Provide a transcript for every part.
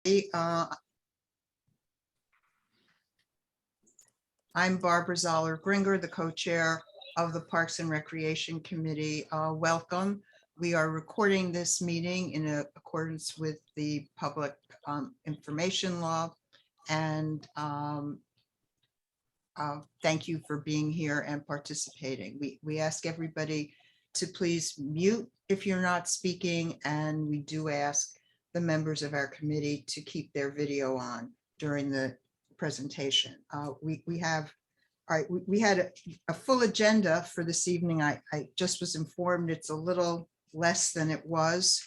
I'm Barbara Zoller-Gringer, the co-chair of the Parks and Recreation Committee. Welcome. We are recording this meeting in accordance with the public information law. And thank you for being here and participating. We ask everybody to please mute if you're not speaking, and we do ask the members of our committee to keep their video on during the presentation. We have, all right, we had a full agenda for this evening. I just was informed it's a little less than it was.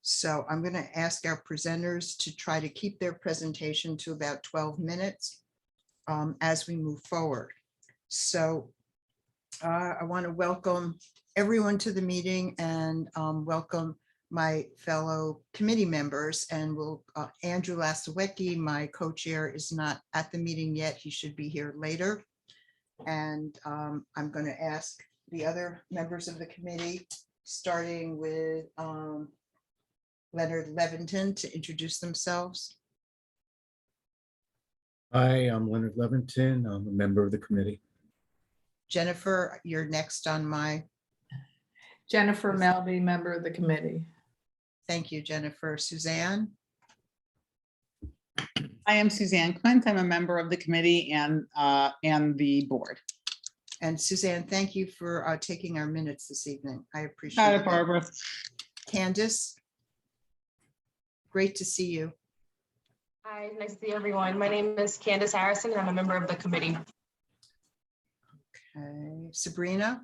So I'm going to ask our presenters to try to keep their presentation to about 12 minutes as we move forward. So I want to welcome everyone to the meeting and welcome my fellow committee members. And Andrew Lasawecki, my co-chair, is not at the meeting yet. He should be here later. And I'm going to ask the other members of the committee, starting with Leonard Levinton, to introduce themselves. Hi, I'm Leonard Levinton. I'm a member of the committee. Jennifer, you're next on my. Jennifer Melby, member of the committee. Thank you, Jennifer. Suzanne? I am Suzanne Quint. I'm a member of the committee and the board. And Suzanne, thank you for taking our minutes this evening. I appreciate Got it. it, Barbara. Candace? Great to see you. Hi, nice to see everyone. My name is Candace Harrison, and I'm a member of the committee. Okay, Sabrina?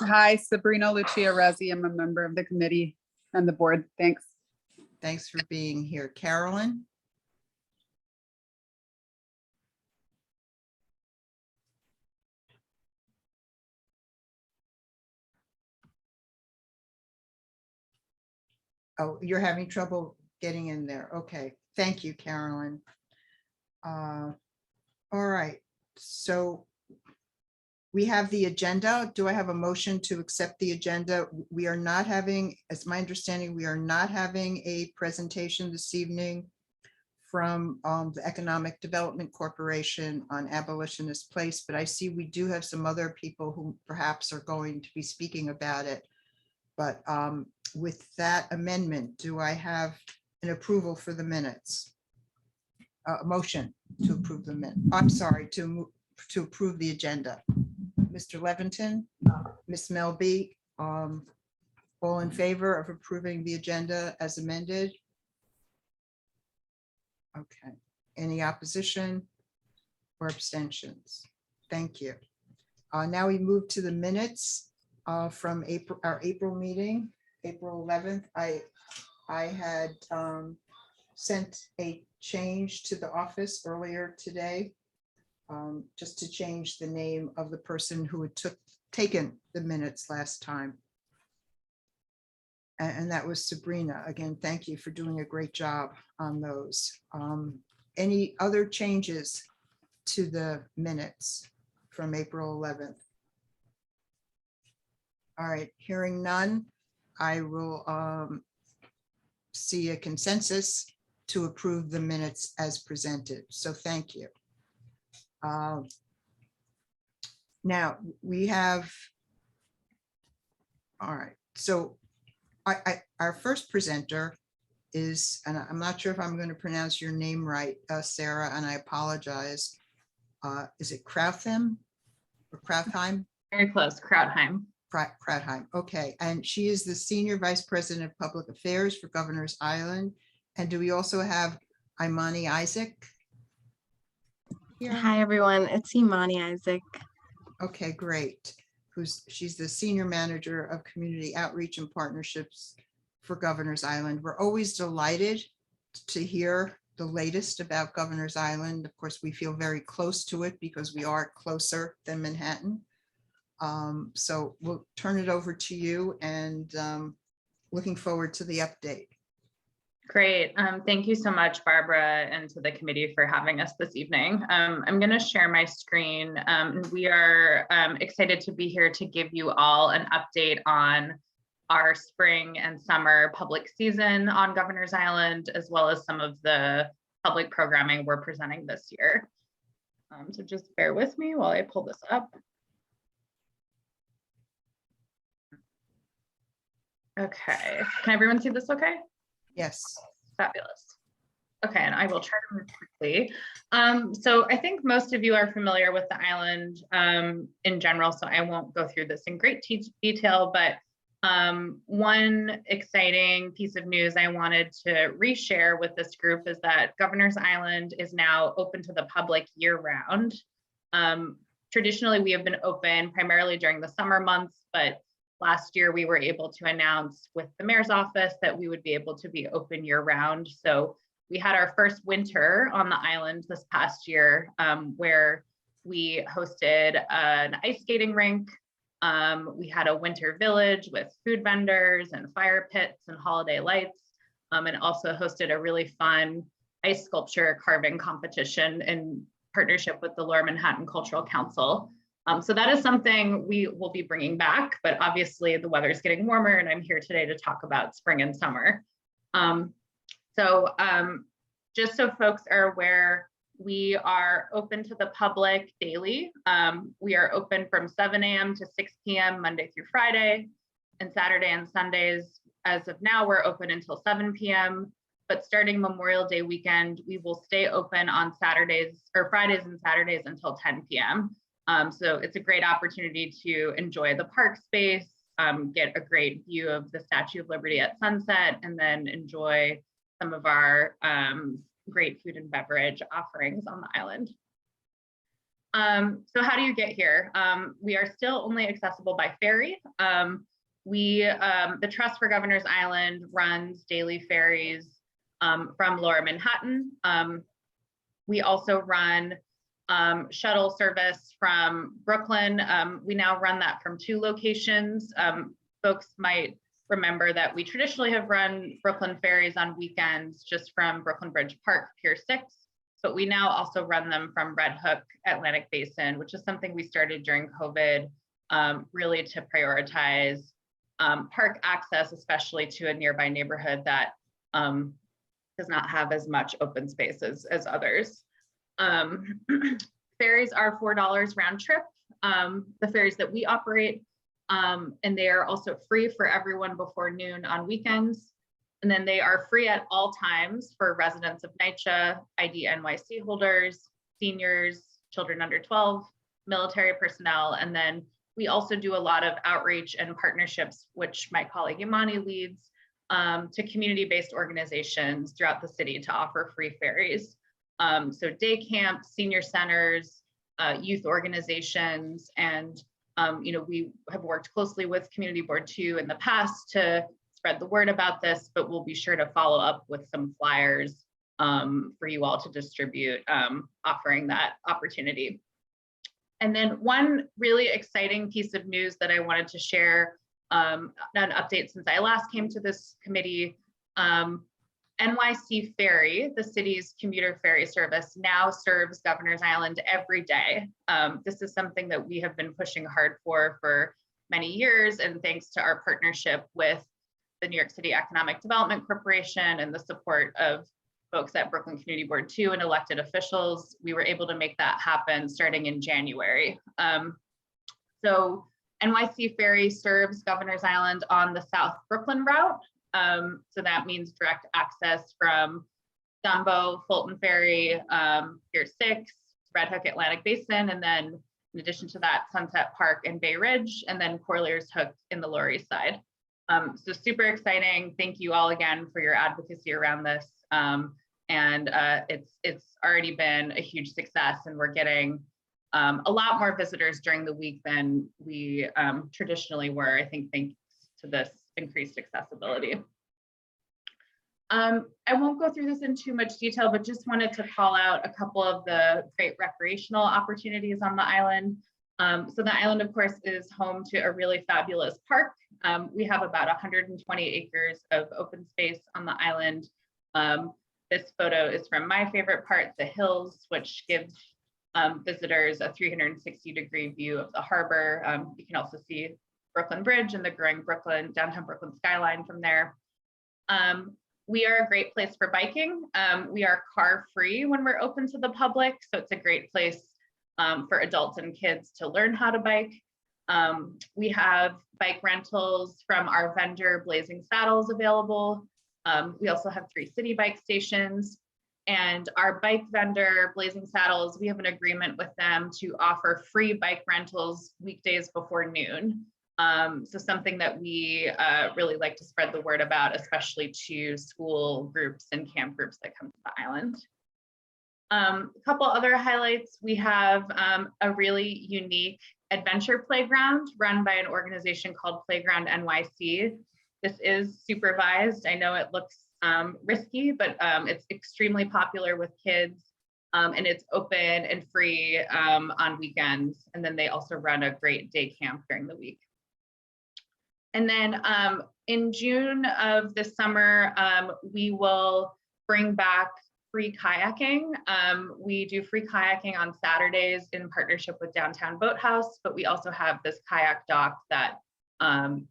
Hi, Sabrina Lucia Rezzi. I'm a member of the committee and the board. Thanks. Thanks for being here. Carolyn? Oh, you're having trouble getting in there. Okay, thank you, Carolyn. All right, so we have the agenda. Do I have a motion to accept the agenda? We are not having, as my understanding, we are not having a presentation this evening from the Economic Development Corporation on Abolitionist Place, but I see we do have some other people who perhaps are going to be speaking about it. But with that amendment, do I have an approval for the minutes? A motion to approve the minute. I'm sorry, to approve the agenda. Mr. Levinton, Ms. Melby, all in favor of approving the agenda as amended? Okay. Any opposition or abstentions? Thank you. Now we move to the minutes from our April meeting, April 11th. I had sent a change to the office earlier today, just to change the name of the person who had taken the minutes last time. And that was Sabrina. Again, thank you for doing a great job on those. Any other changes to the minutes from April 11th? All right, hearing none, I will see a consensus to approve the minutes as presented. So thank you. Now we have, all right, so our first presenter is, and I'm not sure if I'm going to pronounce your name right, Sarah, and I apologize. Is it Krautheim or Krautheim? Very close, Krautheim. Krautheim, okay. And she is the Senior Vice President of Public Affairs for Governor's Island. And do we also have Imani Isaac here? Hi, everyone. It's Imani Isaac. Okay, great. She's the Senior Manager of Community Outreach and Partnerships for Governor's Island. We're always delighted to hear the latest about Governor's Island. Of course, we feel very close to it because we are closer than Manhattan. So we'll turn it over to you, and looking forward to the update. Great. Thank you so much, Barbara, and to the committee for having us this evening. I'm going to share my screen. We are excited to be here to give you all an update on our spring and summer public season on Governor's Island, as well as some of the public programming we're presenting this year. So just bear with me while I pull this up. Okay, can everyone see this okay? Yes. Fabulous. Okay, and I will try to move quickly. So I think most of you are familiar with the island in general, so I won't go through this in great detail, but one exciting piece of news I wanted to reshare with this group is that Governor's Island is now open to the public year-round. Traditionally, we have been open primarily during the summer months, but last year we were able to announce with the mayor's office that we would be able to be open year-round. So we had our first winter on the island this past year, where we hosted an ice skating rink. We had a winter village with food vendors and fire pits and holiday lights, and also hosted a really fun ice sculpture carving competition in partnership with the Lower Manhattan Cultural Council. So that is something we will be bringing back, but obviously the weather is getting warmer and I'm here today to talk about spring and summer. Just so folks are aware, we are open to the public daily. We are open from 7 a.m. to 6 p.m. Monday through Friday, and Saturday and Sundays. As of now, we're open until 7 p.m. But starting Memorial Day weekend, we will stay open on Saturdays or Fridays and Saturdays until 10 p.m. So it's a great opportunity to enjoy the park space, get a great view of the Statue of Liberty at sunset, and then enjoy some of our great food and beverage offerings on the island. So how do you get here? We are still only accessible by ferry. The Trust for Governor's Island runs daily ferries from Lower Manhattan. We also run shuttle service from Brooklyn. We now run that from 2 locations. Folks might remember that we traditionally have run Brooklyn ferries on weekends just from Brooklyn Bridge Park, Pier 6, but we now also run them from Red Hook, Atlantic Basin, which is something we started during COVID, really to prioritize park access, especially to a nearby neighborhood that does not have as much open space as others. Ferries are $4 round trip, the ferries that we operate. And they are also free for everyone before noon on weekends. And then they are free at all times for residents of NYCHA, ID NYC holders, seniors, children under 12, military personnel. And then we also do a lot of outreach and partnerships, which my colleague Imani leads, to community-based organizations throughout the city to offer free ferries. So day camps, senior centers, youth organizations, and we have worked closely with Community Board 2 in the past to spread the word about this, but we'll be sure to follow up with some flyers for you all to distribute, offering that opportunity. And then one really exciting piece of news that I wanted to share, an update since I last came to this committee. NYC Ferry, the city's commuter ferry service, now serves Governor's Island every day. This is something that we have been pushing hard for many years, and thanks to our partnership with the New York City Economic Development Corporation and the support of folks at Brooklyn Community Board 2 and elected officials, we were able to make that happen starting in January. So NYC Ferry serves Governor's Island on the South Brooklyn route. So that means direct access from Dumbo, Fulton Ferry, Pier 6, Red Hook, Atlantic Basin, and then in addition to that, Sunset Park and Bay Ridge, and then Corlears Hook in the Lower East Side. So super exciting. Thank you all again for your advocacy around this. It's already been a huge success, and we're getting a lot more visitors during the week than we traditionally were, I think, thanks to this increased accessibility. I won't go through this in too much detail, but just wanted to call out a couple of the great recreational opportunities on the island. So the island, of course, is home to a really fabulous park. We have about 120 acres of open space on the island. This photo is from my favorite part, the hills, which gives visitors a 360-degree view of the harbor. You can also see Brooklyn Bridge and the growing downtown Brooklyn skyline from there. We are a great place for biking. We are car free when we're open to the public, so it's a great place for adults and kids to learn how to bike. We have bike rentals from our vendor Blazing Saddles available. We also have 3 city bike stations, and our bike vendor Blazing Saddles, we have an agreement with them to offer free bike rentals weekdays before noon. So something that we really like to spread the word about, especially to school groups and camp groups that come to the island. A couple other highlights, we have a really unique adventure playground run by an organization called Playground NYC. This is supervised. I know it looks risky, but it's extremely popular with kids, and it's open and free on weekends. And then they also run a great day camp during the week. And then in June of this summer, we will bring back free kayaking. We do free kayaking on Saturdays in partnership with Downtown Boathouse, but we also have this kayak dock that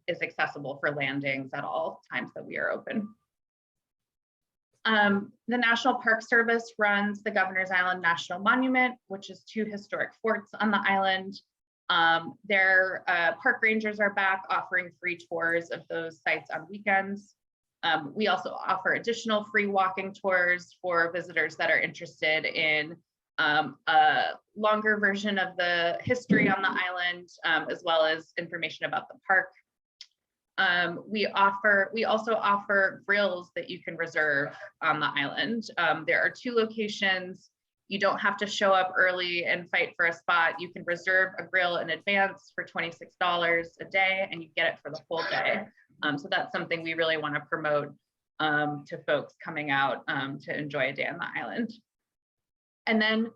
is accessible for landings at all times that we are open. The National Park Service runs the Governor's Island National Monument, which is 2 historic forts on the island. Their park rangers are back offering free tours of those sites on weekends. We also offer additional free walking tours for visitors that are interested in a longer version of the history on the island, as well as information about the park. We also offer grills that you can reserve on the island. There are 2 locations. You don't have to show up early and fight for a spot. You can reserve a grill in advance for $26 a day, and you get it for the full day. So that's something we really want to promote to folks coming out to enjoy a day on the island. And then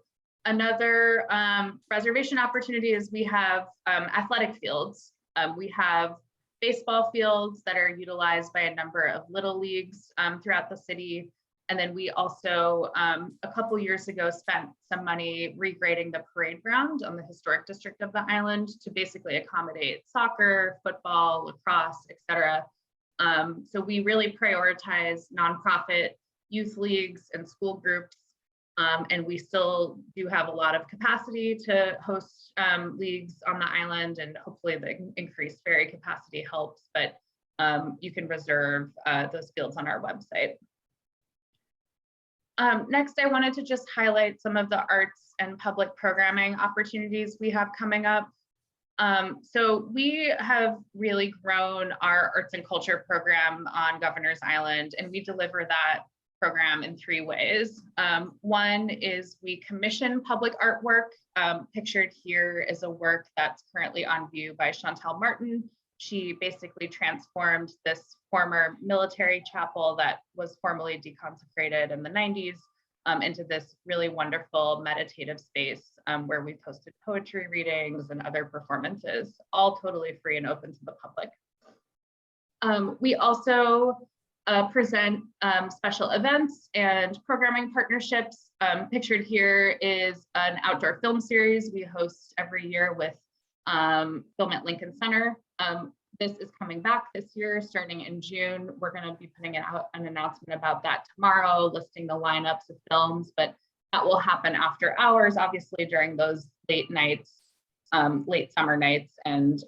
another reservation opportunity is we have athletic fields. We have baseball fields that are utilized by a number of little leagues throughout the city. And then we also, a couple years ago, spent some money regrading the parade ground on the historic district of the island to basically accommodate soccer, football, lacrosse, etc. So we really prioritize nonprofit youth leagues and school groups. And we still do have a lot of capacity to host leagues on the island, and hopefully the increased ferry capacity helps, but you can reserve those fields on our website. Next, I wanted to just highlight some of the arts and public programming opportunities we have coming up. So we have really grown our arts and culture program on Governor's Island, and we deliver that program in 3 ways. One is we commission public artwork. Pictured here is a work that's currently on view by Chantel Martin. She basically transformed this former military chapel that was formally deconsecrated in the 90s into this really wonderful meditative space where we posted poetry readings and other performances, all totally free and open to the public. We also present special events and programming partnerships. Pictured here is an outdoor film series we host every year with Film at Lincoln Center. This is coming back this year, starting in June. We're going to be putting out an announcement about that tomorrow, listing the lineups of films, but that will happen after hours, obviously during those late nights, late summer nights, and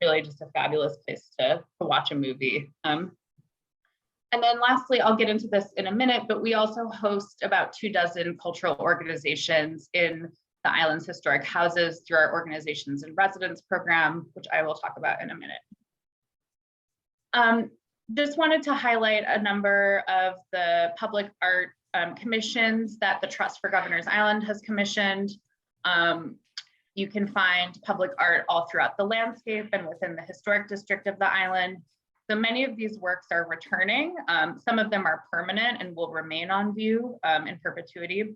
really just a fabulous place to watch a movie. And then lastly, I'll get into this in a minute, but we also host about 24 cultural organizations in the island's historic houses through our Organizations in Residence program, which I will talk about in a minute. Just wanted to highlight a number of the public art commissions that the Trust for Governor's Island has commissioned. You can find public art all throughout the landscape and within the historic district of the island. So many of these works are returning. Some of them are permanent and will remain on view in perpetuity.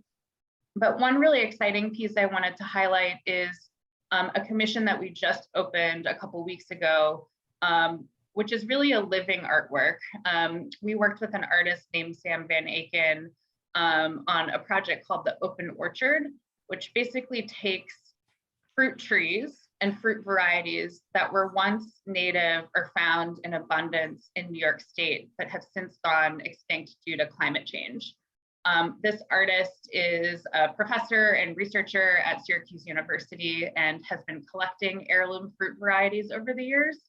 But one really exciting piece I wanted to highlight is a commission that we just opened a couple weeks ago, which is really a living artwork. We worked with an artist named Sam Van Aken on a project called the Open Orchard, which basically takes fruit trees and fruit varieties that were once native or found in abundance in New York State, but have since gone extinct due to climate change. This artist is a professor and researcher at Syracuse University and has been collecting heirloom fruit varieties over the years.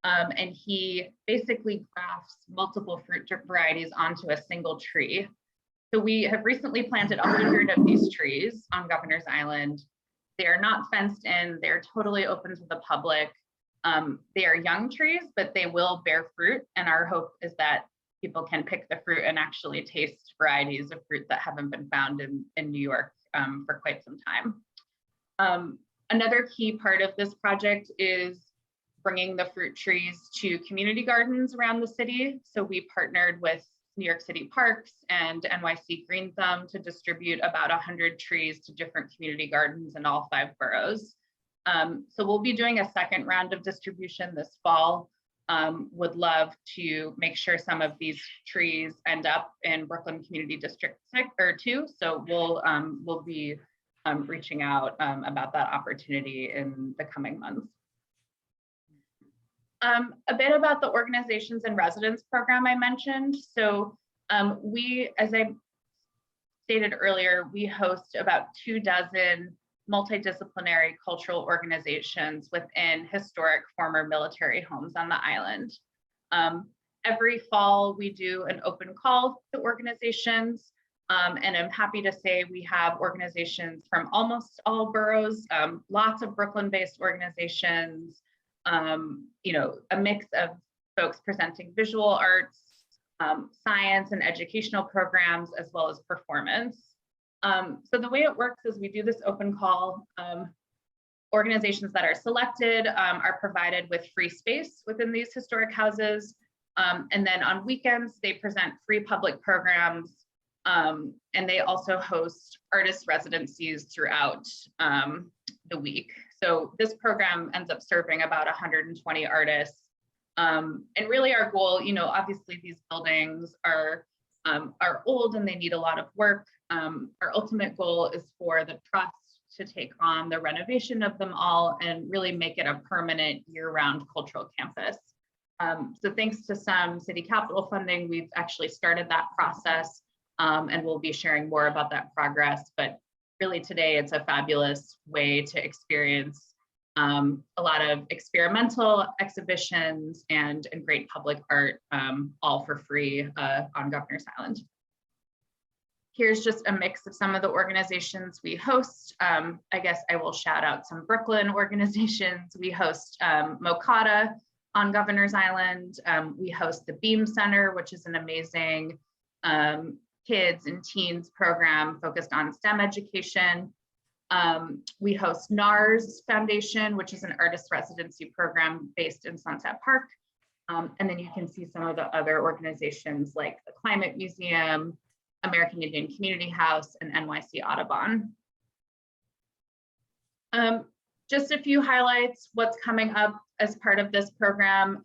And he basically grafts multiple fruit varieties onto a single tree. So we have recently planted 100 of these trees on Governor's Island. They are not fenced in, they're totally open to the public. They are young trees, but they will bear fruit. And our hope is that people can pick the fruit and actually taste varieties of fruit that haven't been found in New York for quite some time. Another key part of this project is bringing the fruit trees to community gardens around the city. So we partnered with New York City Parks and NYC Green Thumb to distribute about 100 trees to different community gardens in all 5 boroughs. So we'll be doing a second round of distribution this fall. Would love to make sure some of these trees end up in Brooklyn Community District 2. So we'll be reaching out about that opportunity in the coming months. A bit about the organizations and residents program I mentioned. So we, as I stated earlier, we host about 24 multidisciplinary cultural organizations within historic former military homes on the island. Every fall, we do an open call to organizations, and I'm happy to say we have organizations from almost all boroughs, lots of Brooklyn-based organizations, you know, a mix of folks presenting visual arts, science and educational programs, as well as performance. So the way it works is we do this open call. Organizations that are selected are provided with free space within these historic houses. And then on weekends, they present free public programs. And they also host artist residencies throughout the week. So this program ends up serving about 120 artists. And really our goal, you know, obviously these buildings are old and they need a lot of work. Our ultimate goal is for the trust to take on the renovation of them all and really make it a permanent year-round cultural campus. So thanks to some city capital funding, we've actually started that process, and we'll be sharing more about that progress. But really today, it's a fabulous way to experience a lot of experimental exhibitions and great public art, all for free on Governor's Island. Here's just a mix of some of the organizations we host. I guess I will shout out some Brooklyn organizations. We host Mokata on Governor's Island. We host the Beam Center, which is an amazing kids and teens program focused on STEM education. We host NARS Foundation, which is an artist residency program based in Sunset Park. And then you can see some of the other organizations like the Climate Museum, American Indian Community House, and NYC Audubon. Just a few highlights, what's coming up as part of this program.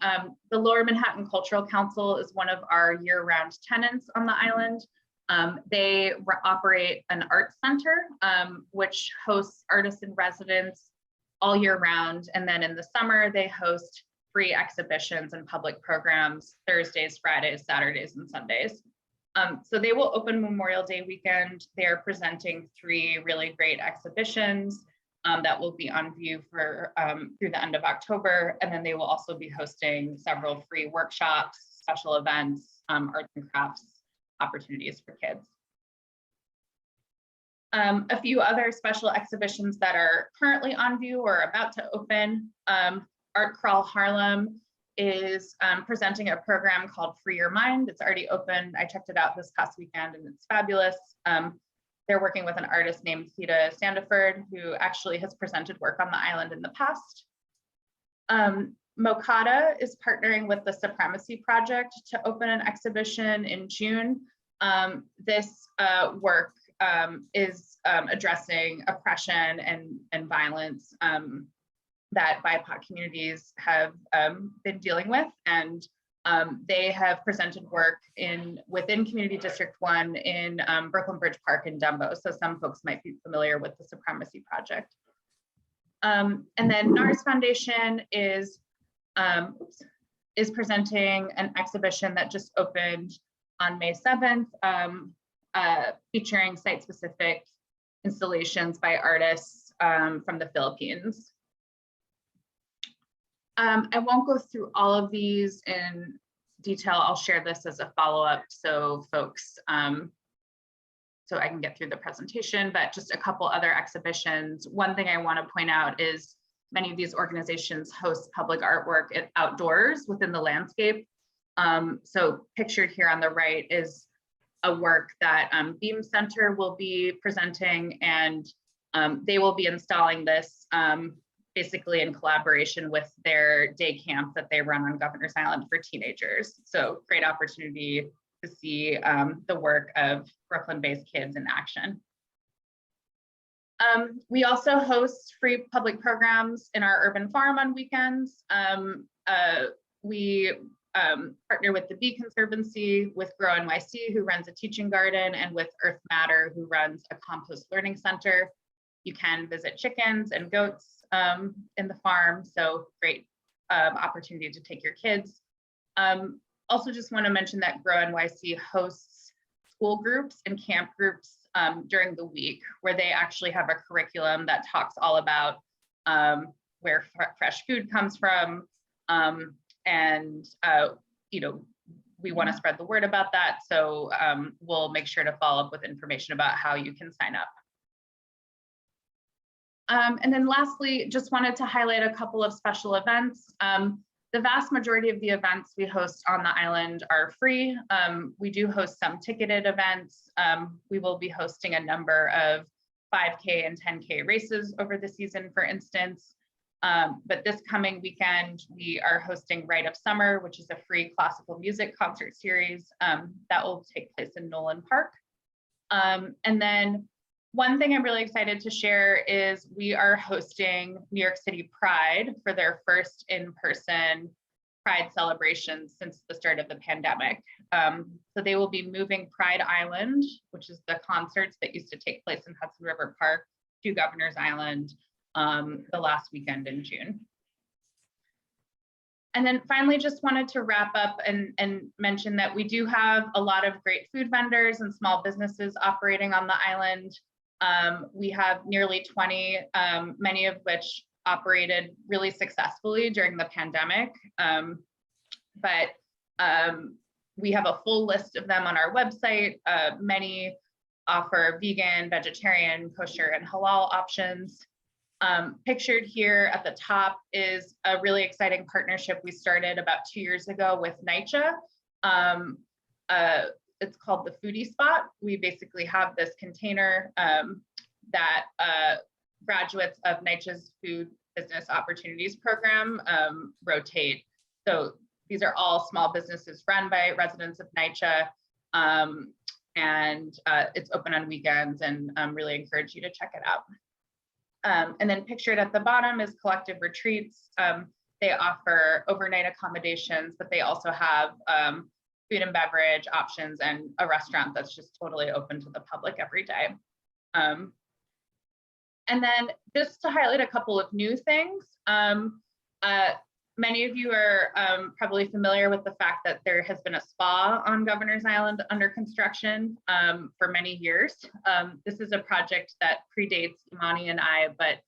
The Lower Manhattan Cultural Council is one of our year-round tenants on the island. They operate an art center, which hosts artists in residence all year round. And then in the summer, they host free exhibitions and public programs Thursdays, Fridays, Saturdays, and Sundays. So they will open Memorial Day weekend. They are presenting 3 really great exhibitions that will be on view for through the end of October. And then they will also be hosting several free workshops, special events, arts and crafts opportunities for kids. A few other special exhibitions that are currently on view or about to open. Art Crawl Harlem is presenting a program called Free Your Mind. It's already open. I checked it out this past weekend and it's fabulous. They're working with an artist named Theda Sandiford, who actually has presented work on the island in the past. Mokata is partnering with the Supremacy Project to open an exhibition in June. This work is addressing oppression and violence that BIPOC communities have been dealing with, and they have presented work within Community District 1 in Brooklyn Bridge Park in Dumbo. So some folks might be familiar with the Supremacy Project. And then NARS Foundation is presenting an exhibition that just opened on May 7th, featuring site-specific installations by artists from the Philippines. I won't go through all of these in detail. I'll share this as a follow-up so folks, so I can get through the presentation, but just a couple other exhibitions. One thing I want to point out is many of these organizations host public artwork outdoors within the landscape. So pictured here on the right is a work that Beam Center will be presenting, and they will be installing this basically in collaboration with their day camp that they run on Governor's Island for teenagers. So great opportunity to see the work of Brooklyn-based kids in action. We also host free public programs in our urban farm on weekends. We partner with the Bee Conservancy, with Grow NYC, who runs a teaching garden, and with Earth Matter, who runs a compost learning center. You can visit chickens and goats in the farm, so great opportunity to take your kids. Also just want to mention that Grow NYC hosts school groups and camp groups during the week, where they actually have a curriculum that talks all about where fresh food comes from, and you know, we want to spread the word about that, so we'll make sure to follow up with information about how you can sign up. And then lastly, just wanted to highlight a couple of special events. The vast majority of the events we host on the island are free. We do host some ticketed events. We will be hosting a number of 5K and 10K races over the season, for instance. But this coming weekend, we are hosting Rite of Summer, which is a free classical music concert series that will take place in Nolan Park. And then one thing I'm really excited to share is we are hosting New York City Pride for their first in-person Pride celebration since the start of the pandemic. So they will be moving Pride Island, which is the concerts that used to take place in Hudson River Park, to Governor's Island the last weekend in June. And then finally, just wanted to wrap up and mention that we do have a lot of great food vendors and small businesses operating on the island. We have nearly 20, many of which operated really successfully during the pandemic. But we have a full list of them on our website. Many offer vegan, vegetarian, kosher, and halal options. Pictured here at the top is a really exciting partnership we started about 2 years ago with NYCHA. It's called the Foodie Spot. We basically have this container that graduates of NYCHA's Food Business Opportunities Program rotate. So these are all small businesses run by residents of NYCHA, and it's open on weekends, and really encourage you to check it out. And then pictured at the bottom is Collective Retreats. They offer overnight accommodations, but they also have food and beverage options and a restaurant that's just totally open to the public every day. And then just to highlight a couple of new things, many of you are probably familiar with the fact that there has been a spa on Governor's Island under construction for many years. This is a project that predates Imani and I, but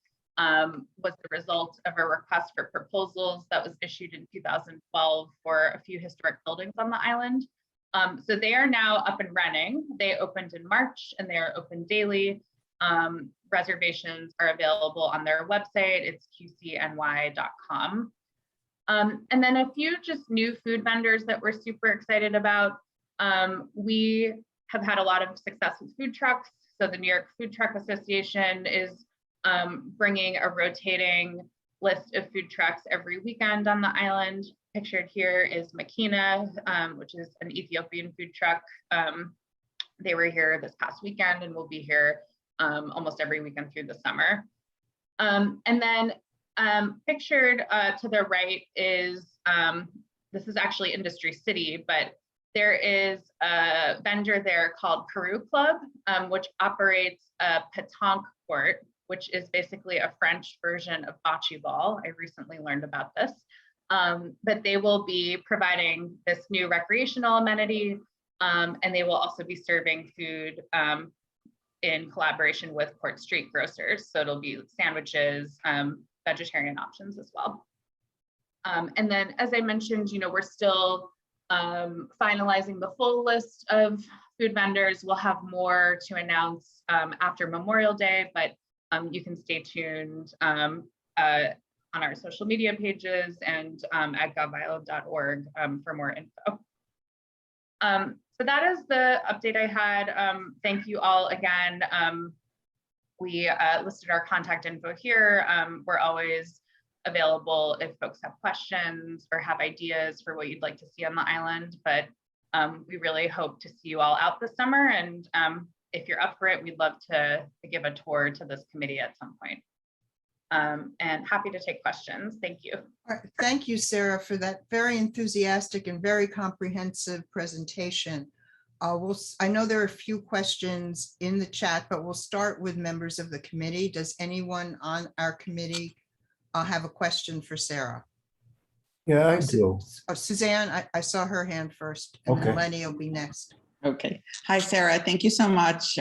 was the result of a request for proposals that was issued in 2012 for a few historic buildings on the island. So they are now up and running. They opened in March and they are open daily. Reservations are available on their website. It's qcny.com. And then a few just new food vendors that we're super excited about. We have had a lot of success with food trucks. So the New York Food Truck Association is bringing a rotating list of food trucks every weekend on the island. Pictured here is Makina, which is an Ethiopian food truck. They were here this past weekend and will be here almost every weekend through the summer. And then pictured to the right is, this is actually Industry City, but there is a vendor there called Peru Club, which operates a pétanque court, which is basically a French version of bocce ball. I recently learned about this. But they will be providing this new recreational amenity, and they will also be serving food in collaboration with Court Street Grocers. So it'll be sandwiches, vegetarian options as well. And then, as I mentioned, we're still finalizing the full list of food vendors. We'll have more to announce after Memorial Day, but you can stay tuned on our social media pages and at govisland.org for more info. So that is the update I had. Thank you all again. We listed our contact info here. We're always available if folks have questions or have ideas for what you'd like to see on the island, but we really hope to see you all out this summer. And if you're up for it, we'd love to give a tour to this committee at some point. And happy to take questions. Thank you. All right, thank you, Sarah, for that very enthusiastic and very comprehensive presentation. I know there are a few questions in the chat, but we'll start with members of the committee. Does anyone on our committee have a question for Sarah? Yeah, I do. Suzanne, I saw her hand first, and then Okay. Lenny will be next. Okay. Hi, Sarah. Thank you so much.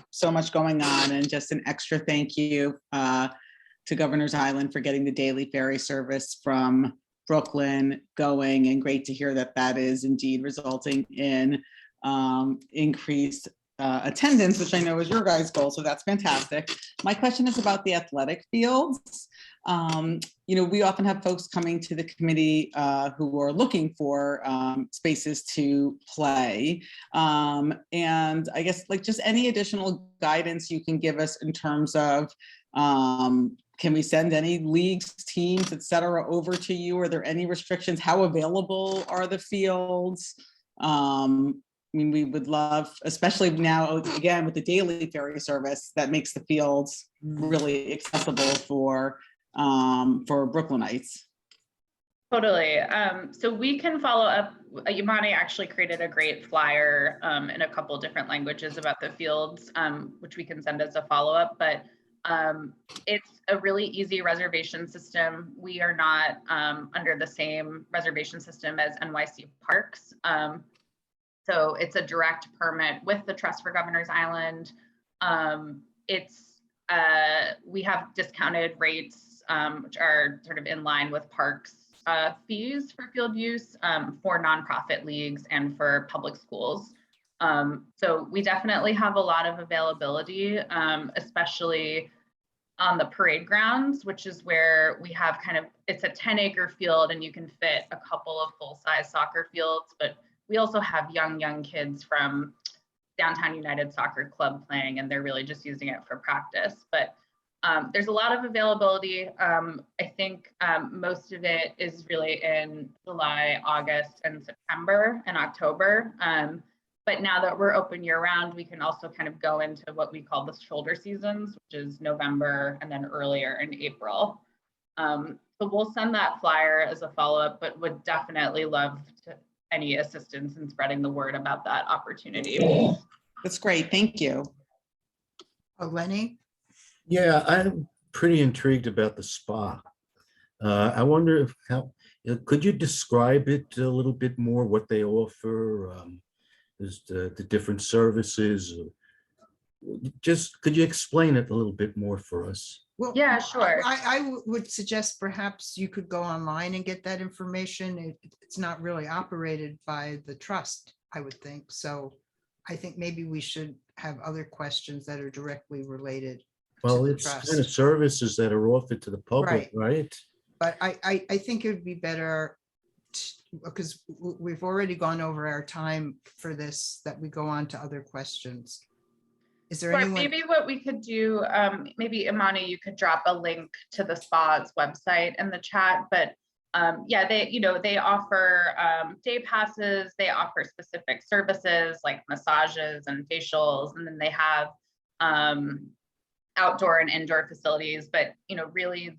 So much going on, and just an extra thank you to Governor's Island for getting the daily ferry service from Brooklyn going, and great to hear that that is indeed resulting in increased attendance, which I know is your guys' goal. So that's fantastic. My question is about the athletic fields. We often have folks coming to the committee who are looking for spaces to play. And I guess just any additional guidance you can give us in terms of, can we send any leagues, teams, et cetera, over to you? Are there any restrictions? How available are the fields? We would love, especially now, again, with the daily ferry service, that makes the fields really accessible for Brooklynites. Totally. So we can follow up. Imani actually created a great flyer in a couple different languages about the fields, which we can send as a follow-up, but it's a really easy reservation system. We are not under the same reservation system as NYC Parks. So it's a direct permit with the Trust for Governor's Island. We have discounted rates, which are sort of in line with parks fees for field use for nonprofit leagues and for public schools. So we definitely have a lot of availability, especially on the parade grounds, which is where we have it's a 10-acre field and you can fit a couple of full-size soccer fields, but we also have young kids from Downtown United Soccer Club playing, and they're really just using it for practice. But there's a lot of availability. I think most of it is really in July, August, and September and October. But now that we're open year round, we can also go into what we call the shoulder seasons, which is November and then earlier in April. So we'll send that flyer as a follow-up, but would definitely love any assistance in spreading the word about that opportunity. That's great. Thank you. Lenny? Yeah, I'm pretty intrigued about the spa. I wonder could you describe it a little bit more, what they offer, the different services? Just could you explain it a little bit more for us? Well, Yeah, sure. I would suggest perhaps you could go online and get that information. It's not really operated by the trust, I would think. So I think maybe we should have other questions that are directly related. Well, the it's trust. kind of services that are offered to the public, right? But I think it would be better because we've already gone over our time for this, that we go on to other questions. Is there Sure, anyone? maybe what we could do, maybe Imani, you could drop a link to the spa's website in the chat, but yeah, they offer day passes, they offer specific services like massages and facials, and then they have outdoor and indoor facilities, but really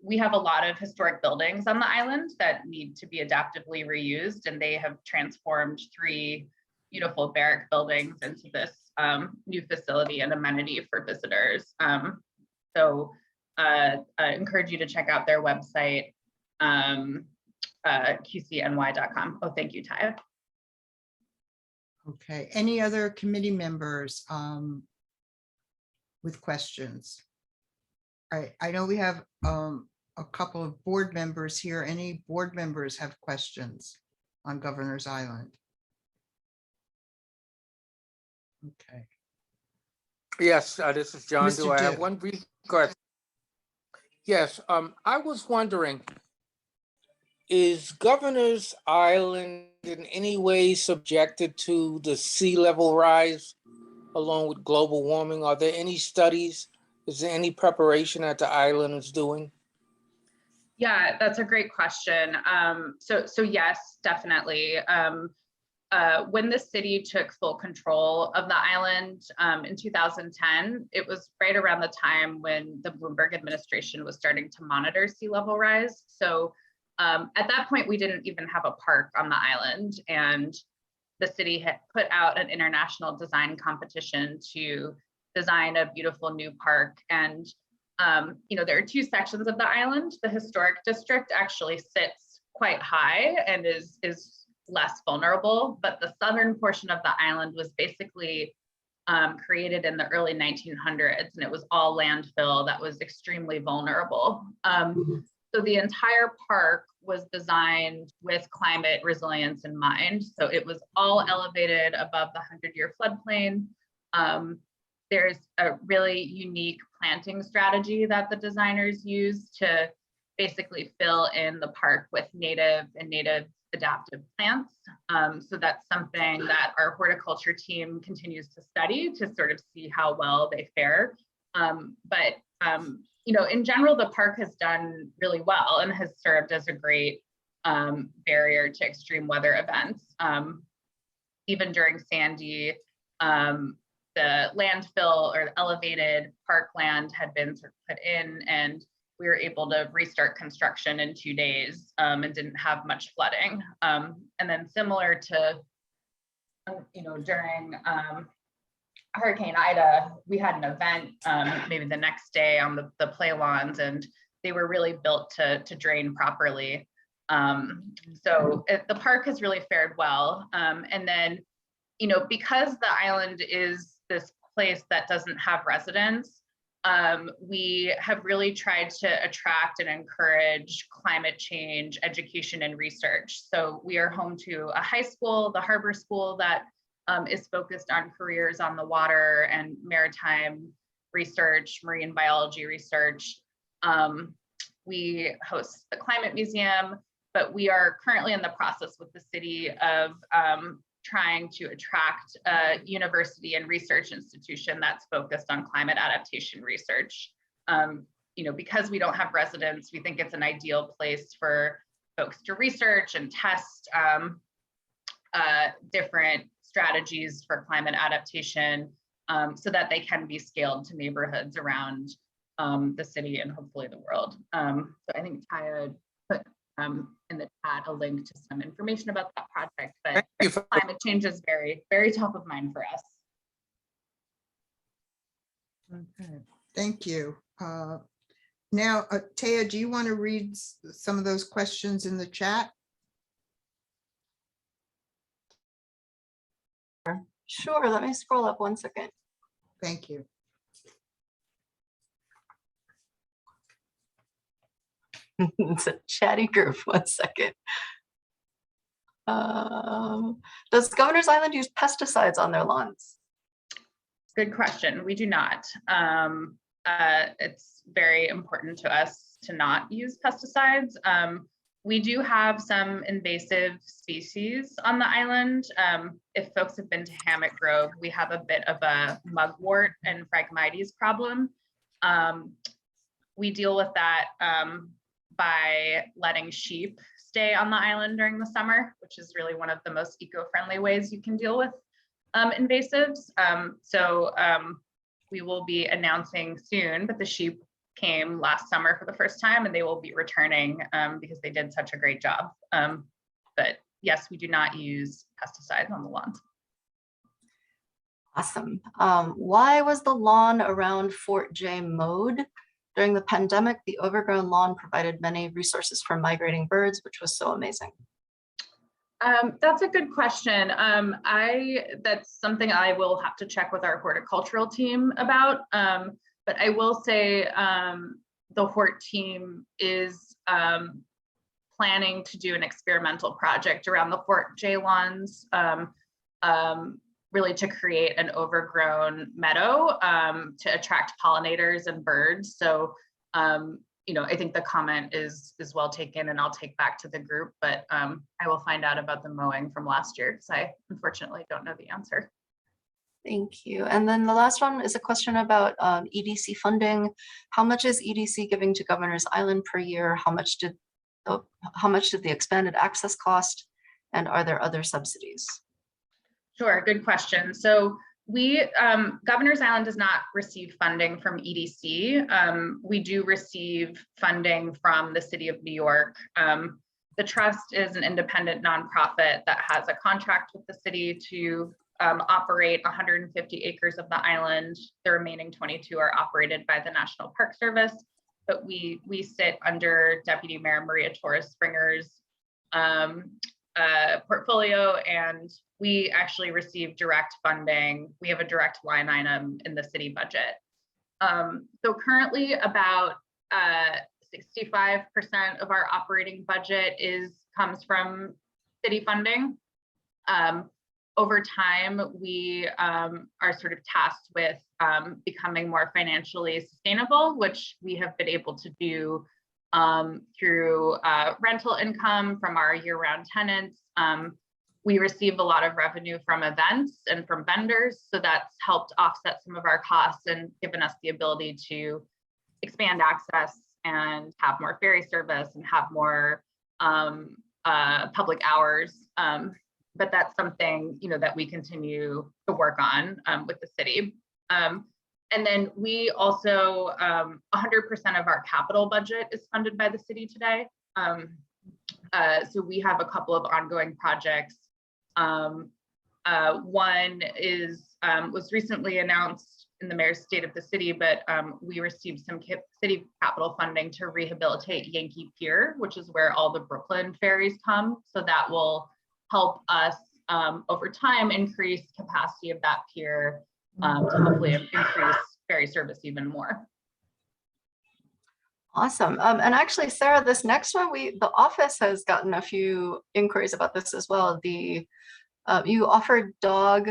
we have a lot of historic buildings on the island that need to be adaptively reused, and they have transformed 3 beautiful barrack buildings into this new facility and amenity for visitors. So I encourage you to check out their website, qcny.com. Oh, thank you, Taya. Okay, any other committee members with questions? All right, I know we have a couple of board members here. Any board members have questions on Governor's Island? Okay. Yes, this is John. Mr. Do I have Duke. one brief question? Yes, I was wondering, is Governor's Island in any way subjected to the sea level rise along with global warming? Are there any studies? Is there any preparation that the island is doing? Yeah, that's a great question. So yes, definitely. When the city took full control of the island in 2010, it was right around the time when the Bloomberg administration was starting to monitor sea level rise. So at that point, we didn't even have a park on the island, and the city had put out an international design competition to design a beautiful new park. And there are two sections of the island. The historic district actually sits quite high and is less vulnerable, but the southern portion of the island was basically created in the early 1900s, and it was all landfill that was extremely vulnerable. So the entire park was designed with climate resilience in mind. So it was all elevated above the 100-year floodplain. There's a really unique planting strategy that the designers use to basically fill in the park with native and native adaptive plants. So that's something that our horticulture team continues to study to sort of see how well they fare. In general, the park has done really well and has served as a great barrier to extreme weather events. Even during Sandy, the landfill or elevated parkland had been sort of put in, and we were able to restart construction in 2 days and didn't have much flooding. And then similar to, during Hurricane Ida, we had an event maybe the next day on the play lawns, and they were really built to drain properly. The park has really fared well. And then, because the island is this place that doesn't have residents, we have really tried to attract and encourage climate change education and research. So we are home to a high school, the Harbor School, that is focused on careers on the water and maritime research, marine biology research. We host the Climate Museum, but we are currently in the process with the city of trying to attract a university and research institution that's focused on climate adaptation research. Because we don't have residents, we think it's an ideal place for folks to research and test different strategies for climate adaptation so that they can be scaled to neighborhoods around the city and hopefully the world. So I think Taya put in the chat a link to some information about that project, but climate change is very, very top of mind for us. Okay, thank you. Now, Taya, do you want to read some of those questions in the chat? Sure, let me scroll up 1 second. Thank you. It's a chatty group, 1 second. Does Governor's Island use pesticides on their lawns? Good question. We do not. It's very important to us to not use pesticides. We do have some invasive species on the island. If folks have been to Hammock Grove, we have a bit of a mugwort and Phragmites problem. We deal with that by letting sheep stay on the island during the summer, which is really one of the most eco-friendly ways you can deal with invasives. We will be announcing soon, but the sheep came last summer for the first time, and they will be returning because they did such a great job. But yes, we do not use pesticides on the lawns. Awesome. Why was the lawn around Fort J mowed? During the pandemic, the overgrown lawn provided many resources for migrating birds, which was so amazing. That's a good question. That's something I will have to check with our horticultural team about. But I will say the Hort team is planning to do an experimental project around the Fort J lawns, really to create an overgrown meadow to attract pollinators and birds. So, you know, I think the comment is well taken, and I'll take back to the group, but I will find out about the mowing from last year because I unfortunately don't know the answer. Thank you. And then the last one is a question about EDC funding. How much is EDC giving to Governor's Island per year? How much did the expanded access cost? And are there other subsidies? Sure, good question. So we, Governor's Island does not receive funding from EDC. We do receive funding from the City of New York. The trust is an independent nonprofit that has a contract with the city to operate 150 acres of the island. The remaining 22 are operated by the National Park Service, but we sit under Deputy Mayor Maria Torres Springer's portfolio, and we actually receive direct funding. We have a direct line item in the city budget. So currently about 65% of our operating budget comes from city funding. Over time, we are sort of tasked with becoming more financially sustainable, which we have been able to do through rental income from our year-round tenants. We receive a lot of revenue from events and from vendors, so that's helped offset some of our costs and given us the ability to expand access and have more ferry service and have more public hours. But that's something, you know, that we continue to work on with the city. And then we also, 100% of our capital budget is funded by the city today. So we have a couple of ongoing projects. One was recently announced in the mayor's state of the city, but we received some city capital funding to rehabilitate Yankee Pier, which is where all the Brooklyn ferries come. So that will help us over time increase capacity of that pier to hopefully increase ferry service even more. Awesome. And actually, Sarah, this next one, the office has gotten a few inquiries about this as well. You offered dog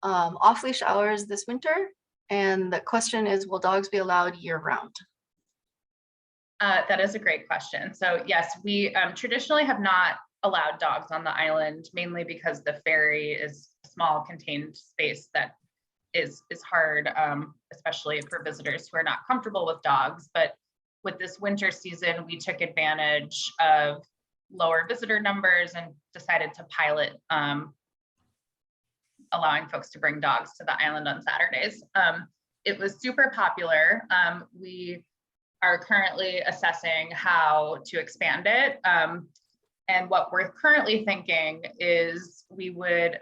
off-leash hours this winter, and the question is, will dogs be allowed year-round? That is a great question. So yes, we traditionally have not allowed dogs on the island, mainly because the ferry is a small contained space that is hard, especially for visitors who are not comfortable with dogs. But with this winter season, we took advantage of lower visitor numbers and decided to pilot allowing folks to bring dogs to the island on Saturdays. It was super popular. We are currently assessing how to expand it. And what we're currently thinking is we would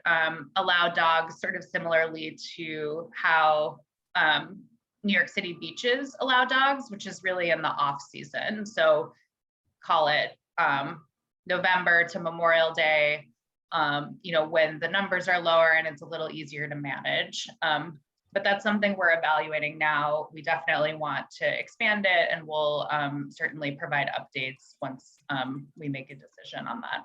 allow dogs sort of similarly to how New York City beaches allow dogs, which is really in the off season. So call it November to Memorial Day, you know, when the numbers are lower and it's a little easier to manage. But that's something we're evaluating now. We definitely want to expand it, and we'll certainly provide updates once we make a decision on that.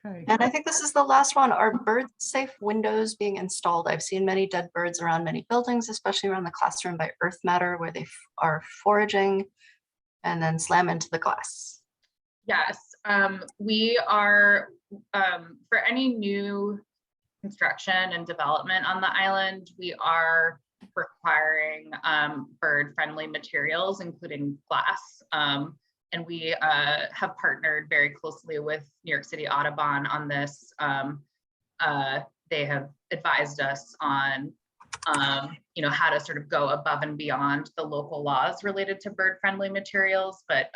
Okay. And I think this is the last one. Are bird-safe windows being installed? I've seen many dead birds around many buildings, especially around the classroom by earth matter, where they are foraging and then slam into the glass. Yes, we are, for any new construction and development on the island, we are requiring bird-friendly materials, including glass. And we have partnered very closely with New York City Audubon on this. They have advised us on you know, how to sort of go above and beyond the local laws related to bird-friendly materials. But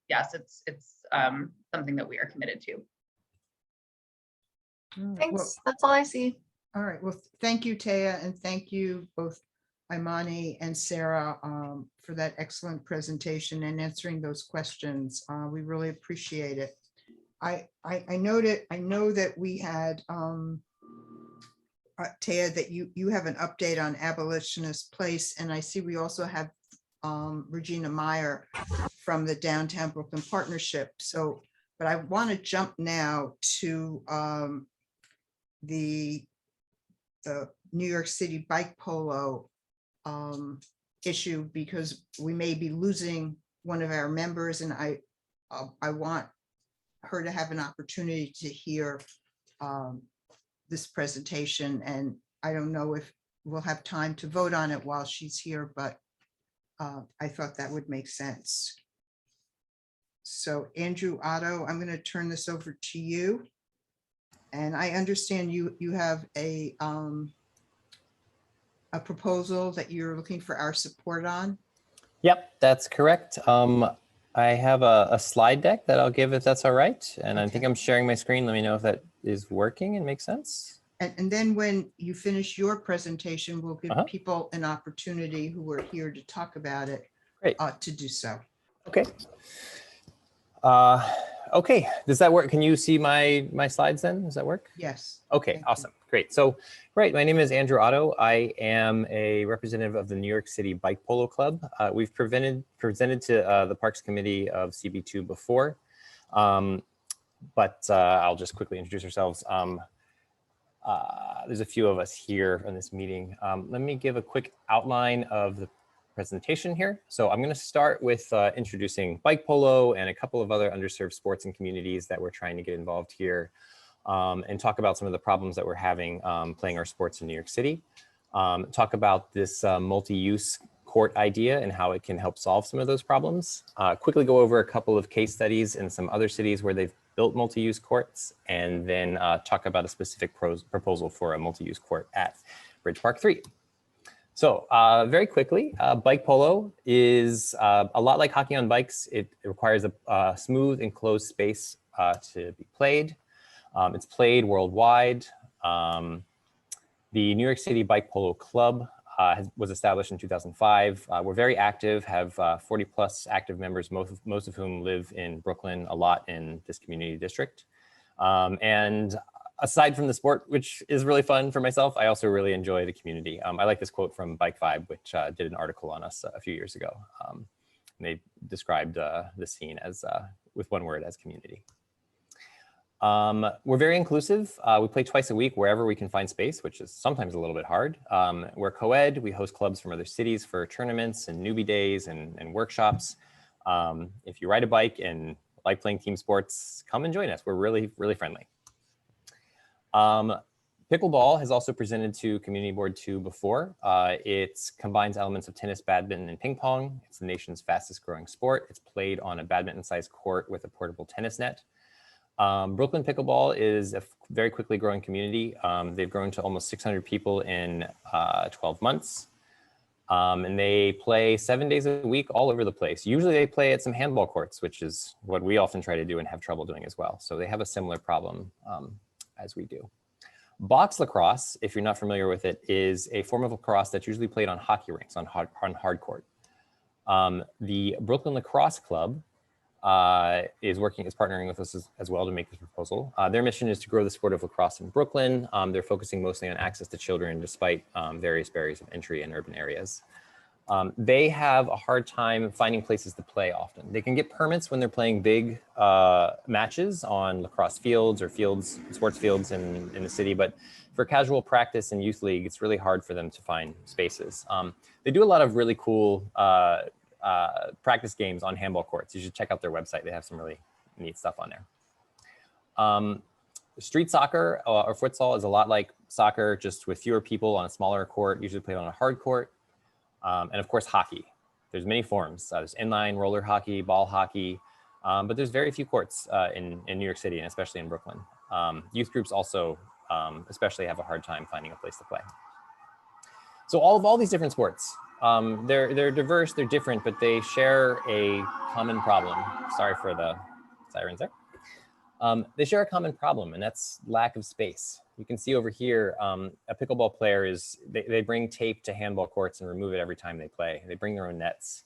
yes, it's something that we are committed to. Thanks. That's all I see. All right, well, thank you, Taya, and thank you both Imani and Sarah for that excellent presentation and answering those questions. We really appreciate it. I know that we had Taya, that you have an update on Abolitionist Place, and I see we also have Regina Meyer from the Downtown Brooklyn Partnership. So, but I want to jump now to the New York City bike polo issue, because we may be losing one of our members, and I want her to have an opportunity to hear this presentation, and I don't know if we'll have time to vote on it while she's here, but I thought that would make sense. So Andrew Otto, I'm going to turn this over to you. And I understand you have a proposal that you're looking for our support on. Yep, that's correct. I have a slide deck that I'll give if that's all right. And I think I'm sharing my screen. Let me know if that is working and makes sense. And then when you finish your presentation, we'll give people an opportunity who are here to talk about it. Great. To do so. Okay. Okay, does that work? Can you see my slides then? Does that work? Yes. Okay, awesome, great. So, right, my name is Andrew Otto. I am a representative of the New York City Bike Polo Club. We've presented to the Parks Committee of CB2 before, but I'll just quickly introduce ourselves. There's a few of us here in this meeting. Let me give a quick outline of the presentation here. So I'm going to start with introducing bike polo and a couple of other underserved sports and communities that we're trying to get involved here, and talk about some of the problems that we're having playing our sports in New York City. Talk about this multi-use court idea and how it can help solve some of those problems. Quickly go over a couple of case studies in some other cities where they've built multi-use courts, and then talk about a specific proposal for a multi-use court at Bridge Park 3. So very quickly, bike polo is a lot like hockey on bikes. It requires a smooth enclosed space to be played. It's played worldwide. The New York City Bike Polo Club was established in 2005. We're very active, have 40 plus active members, most of whom live in Brooklyn, a lot in this community district. And aside from the sport, which is really fun for myself, I also really enjoy the community. I like this quote from Bike Vibe, which did an article on us a few years ago. And they described the scene as, with one word, as community. We're very inclusive. We play twice a week wherever we can find space, which is sometimes a little bit hard. We're co-ed. We host clubs from other cities for tournaments and newbie days and workshops. If you ride a bike and like playing team sports, come and join us. We're really, really friendly. Pickleball has also presented to Community Board 2 before. It combines elements of tennis, badminton, and ping pong. It's the nation's fastest growing sport. It's played on a badminton-sized court with a portable tennis net. Brooklyn Pickleball is a very quickly growing community. They've grown to almost 600 people in 12 months. And they play 7 days a week all over the place. Usually they play at some handball courts, which is what we often try to do and have trouble doing as well. So they have a similar problem as we do. Box lacrosse, if you're not familiar with it, is a form of lacrosse that's usually played on hockey rinks, on hard court. The Brooklyn Lacrosse Club is partnering with us as well to make this proposal. Their mission is to grow the sport of lacrosse in Brooklyn. They're focusing mostly on access to children despite various barriers of entry in urban areas. They have a hard time finding places to play often. They can get permits when they're playing big matches on lacrosse fields or sports fields in the city, but for casual practice and youth league, it's really hard for them to find spaces. They do a lot of really cool practice games on handball courts. You should check out their website. They have some really neat stuff on there. Street soccer or futsal is a lot like soccer, just with fewer people on a smaller court, usually played on a hard court. And of course, hockey. There's many forms. There's inline, roller hockey, ball hockey, but there's very few courts in New York City and especially in Brooklyn. Youth groups also especially have a hard time finding a place to play. So all these different sports, they're diverse, they're different, but they share a common problem. Sorry for the sirens there. They share a common problem, and that's lack of space. You can see over here, a pickleball player they bring tape to handball courts and remove it every time they play. They bring their own nets.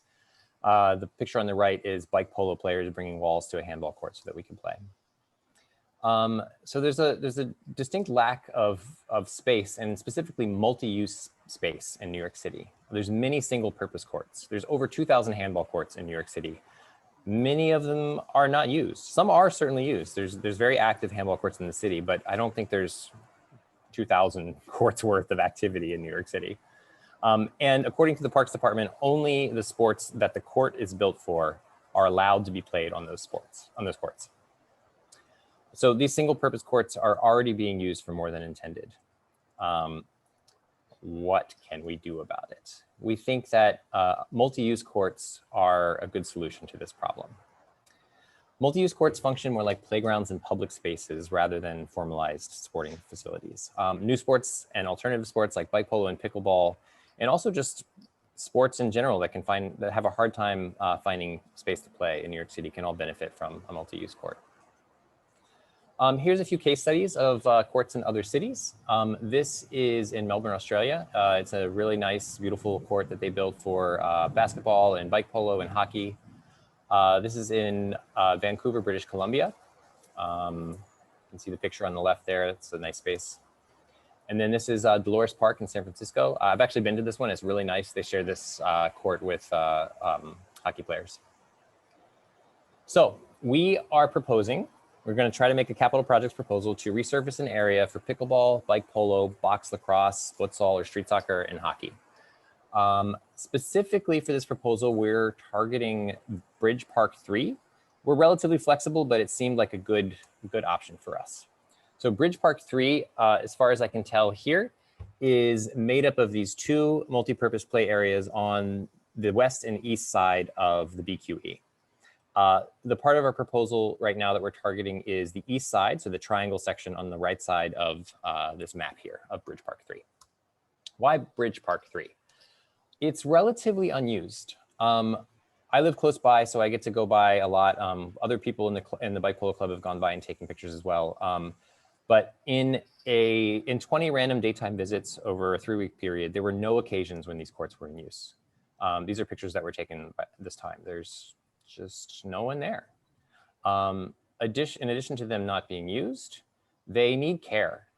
The picture on the right is bike polo players bringing walls to a handball court so that we can play. So there's a distinct lack of space, and specifically multi-use space in New York City. There's many single purpose courts. There's over 2,000 handball courts in New York City. Many of them are not used. Some are certainly used. There's very active handball courts in the city, but I don't think there's 2,000 courts worth of activity in New York City. And according to the Parks Department, only the sports that the court is built for are allowed to be played on those courts. So these single purpose courts are already being used for more than intended. What can we do about it? We think that multi-use courts are a good solution to this problem. Multi-use courts function more like playgrounds and public spaces rather than formalized sporting facilities. New sports and alternative sports like bike polo and pickleball, and also just sports in general that have a hard time finding space to play in New York City can all benefit from a multi-use court. Here's a few case studies of courts in other cities. This is in Melbourne, Australia. It's a really nice, beautiful court that they built for basketball and bike polo and hockey. This is in Vancouver, British Columbia. You can see the picture on the left there. It's a nice space. And then this is Dolores Park in San Francisco. I've actually been to this one. It's really nice. They share this court with hockey players. So we are proposing, we're going to try to make a capital projects proposal to resurface an area for pickleball, bike polo, box lacrosse, futsal, or street soccer, and hockey. Specifically for this proposal, we're targeting Bridge Park 3. We're relatively flexible, but it seemed like a good option for us. So Bridge Park 3, as far as I can tell here, is made up of these two multi-purpose play areas on the west and east side of the BQE. The part of our proposal right now that we're targeting is the east side, so the triangle section on the right side of this map here of Bridge Park 3. Why Bridge Park 3? It's relatively unused. I live close by, so I get to go by a lot. Other people in the Bike Polo Club have gone by and taken pictures as well. But in 20 random daytime visits over a 3-week period, there were no occasions when these courts were in use. These are pictures that were taken this time. There's just no one there. In addition to them not being used, they need care.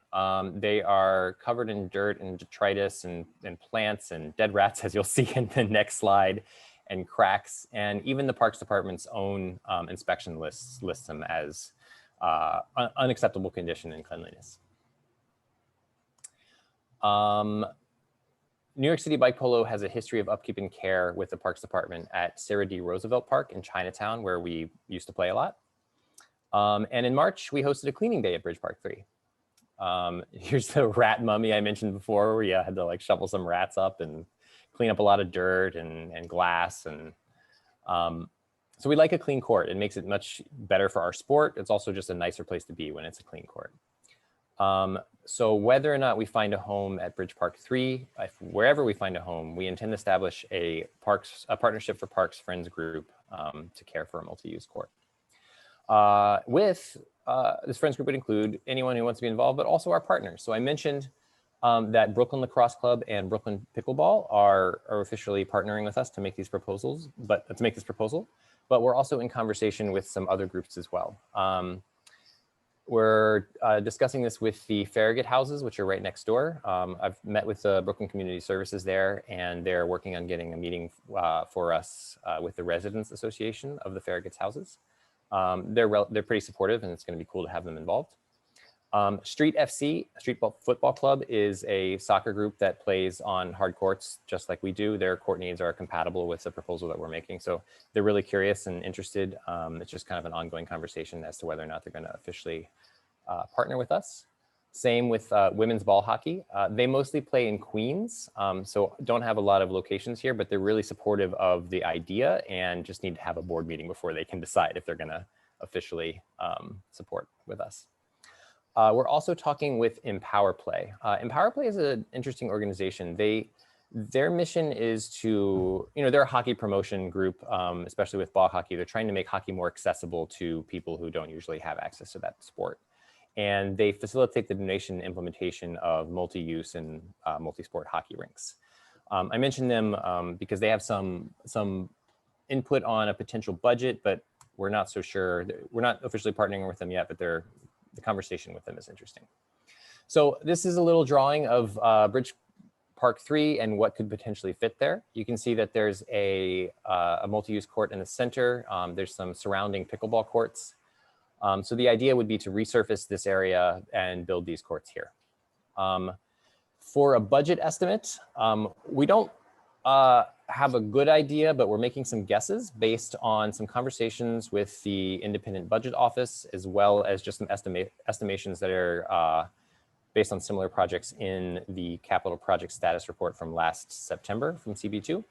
They are covered in dirt and detritus and plants and dead rats, as you'll see in the next slide, and cracks. And even the Parks Department's own inspection lists them as unacceptable condition and cleanliness. New York City Bike Polo has a history of upkeep and care with the Parks Department at Sarah D. Roosevelt Park in Chinatown, where we used to play a lot. And in March, we hosted a cleaning day at Bridge Park 3. Here's the rat mummy I mentioned before, where you had to like shovel some rats up and clean up a lot of dirt and glass. And so we like a clean court. It makes it much better for our sport. It's also just a nicer place to be when it's a clean court. So whether or not we find a home at Bridge Park 3, wherever we find a home, we intend to establish a partnership for Parks Friends group to care for a multi-use court. This Friends group would include anyone who wants to be involved, but also our partners. So I mentioned that Brooklyn Lacrosse Club and Brooklyn Pickleball are officially partnering with us to make these proposals, but we're also in conversation with some other groups as well. We're discussing this with the Farragut houses, which are right next door. I've met with the Brooklyn Community Services there, and they're working on getting a meeting for us with the Residents Association of the Farragut's houses. They're pretty supportive, and it's going to be cool to have them involved. Street FC, Street Football Club, is a soccer group that plays on hard courts just like we do. Their court needs are compatible with the proposal that we're making. So they're really curious and interested. It's just kind of an ongoing conversation as to whether or not they're going to officially partner with us. Same with women's ball hockey. They mostly play in Queens, so don't have a lot of locations here, but they're really supportive of the idea and just need to have a board meeting before they can decide if they're going to officially support with us. We're also talking with Empower Play. Empower Play is an interesting organization. They Their mission is to, they're a hockey promotion group, especially with ball hockey. They're trying to make hockey more accessible to people who don't usually have access to that sport. And they facilitate the donation and implementation of multi-use and multi-sport hockey rinks. I mentioned them because they have some input on a potential budget, but we're not so sure. We're not officially partnering with them yet, but the conversation with them is interesting. So this is a little drawing of Bridge Park 3 and what could potentially fit there. You can see that there's a multi-use court in the center. There's some surrounding pickleball courts. So the idea would be to resurface this area and build these courts here. For a budget estimate, we don't have a good idea, but we're making some guesses based on some conversations with the Independent Budget Office, as well as just some estimations that are based on similar projects in the capital project status report from last September from CB2.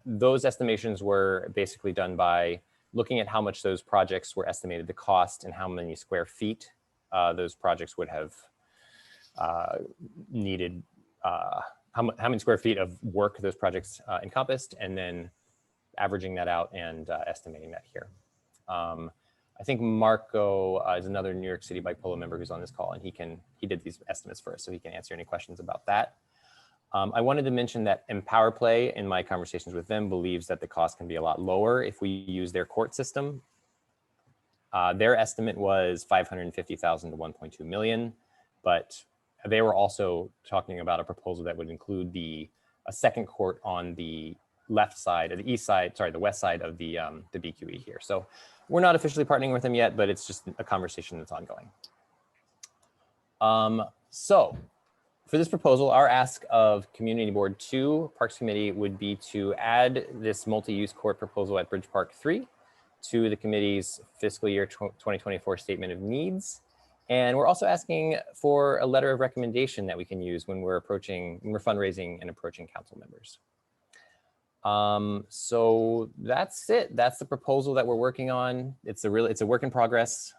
Those estimations were basically done by looking at how much those projects were estimated to cost and how many square feet those projects would have needed, how many square feet of work those projects encompassed, and then averaging that out and estimating that here. I think Marco is another New York City Bike Polo member who's on this call, and he did these estimates for us, so he can answer any questions about that. I wanted to mention that Empower Play, in my conversations with them, believes that the cost can be a lot lower if we use their court system. Their estimate was $550,000 to $1.2 million, but they were also talking about a proposal that would include a second court on the left side, or the east side, sorry, the west side of the BQE here. So we're not officially partnering with them yet, but it's just a conversation that's ongoing. So for this proposal, our ask of Community Board 2, Parks Committee, would be to add this multi-use court proposal at Bridge Park 3 to the committee's fiscal year 2024 statement of needs. And we're also asking for a letter of recommendation that we can use when we're fundraising and approaching council members. So that's it. That's the proposal that we're working on. It's a work in progress.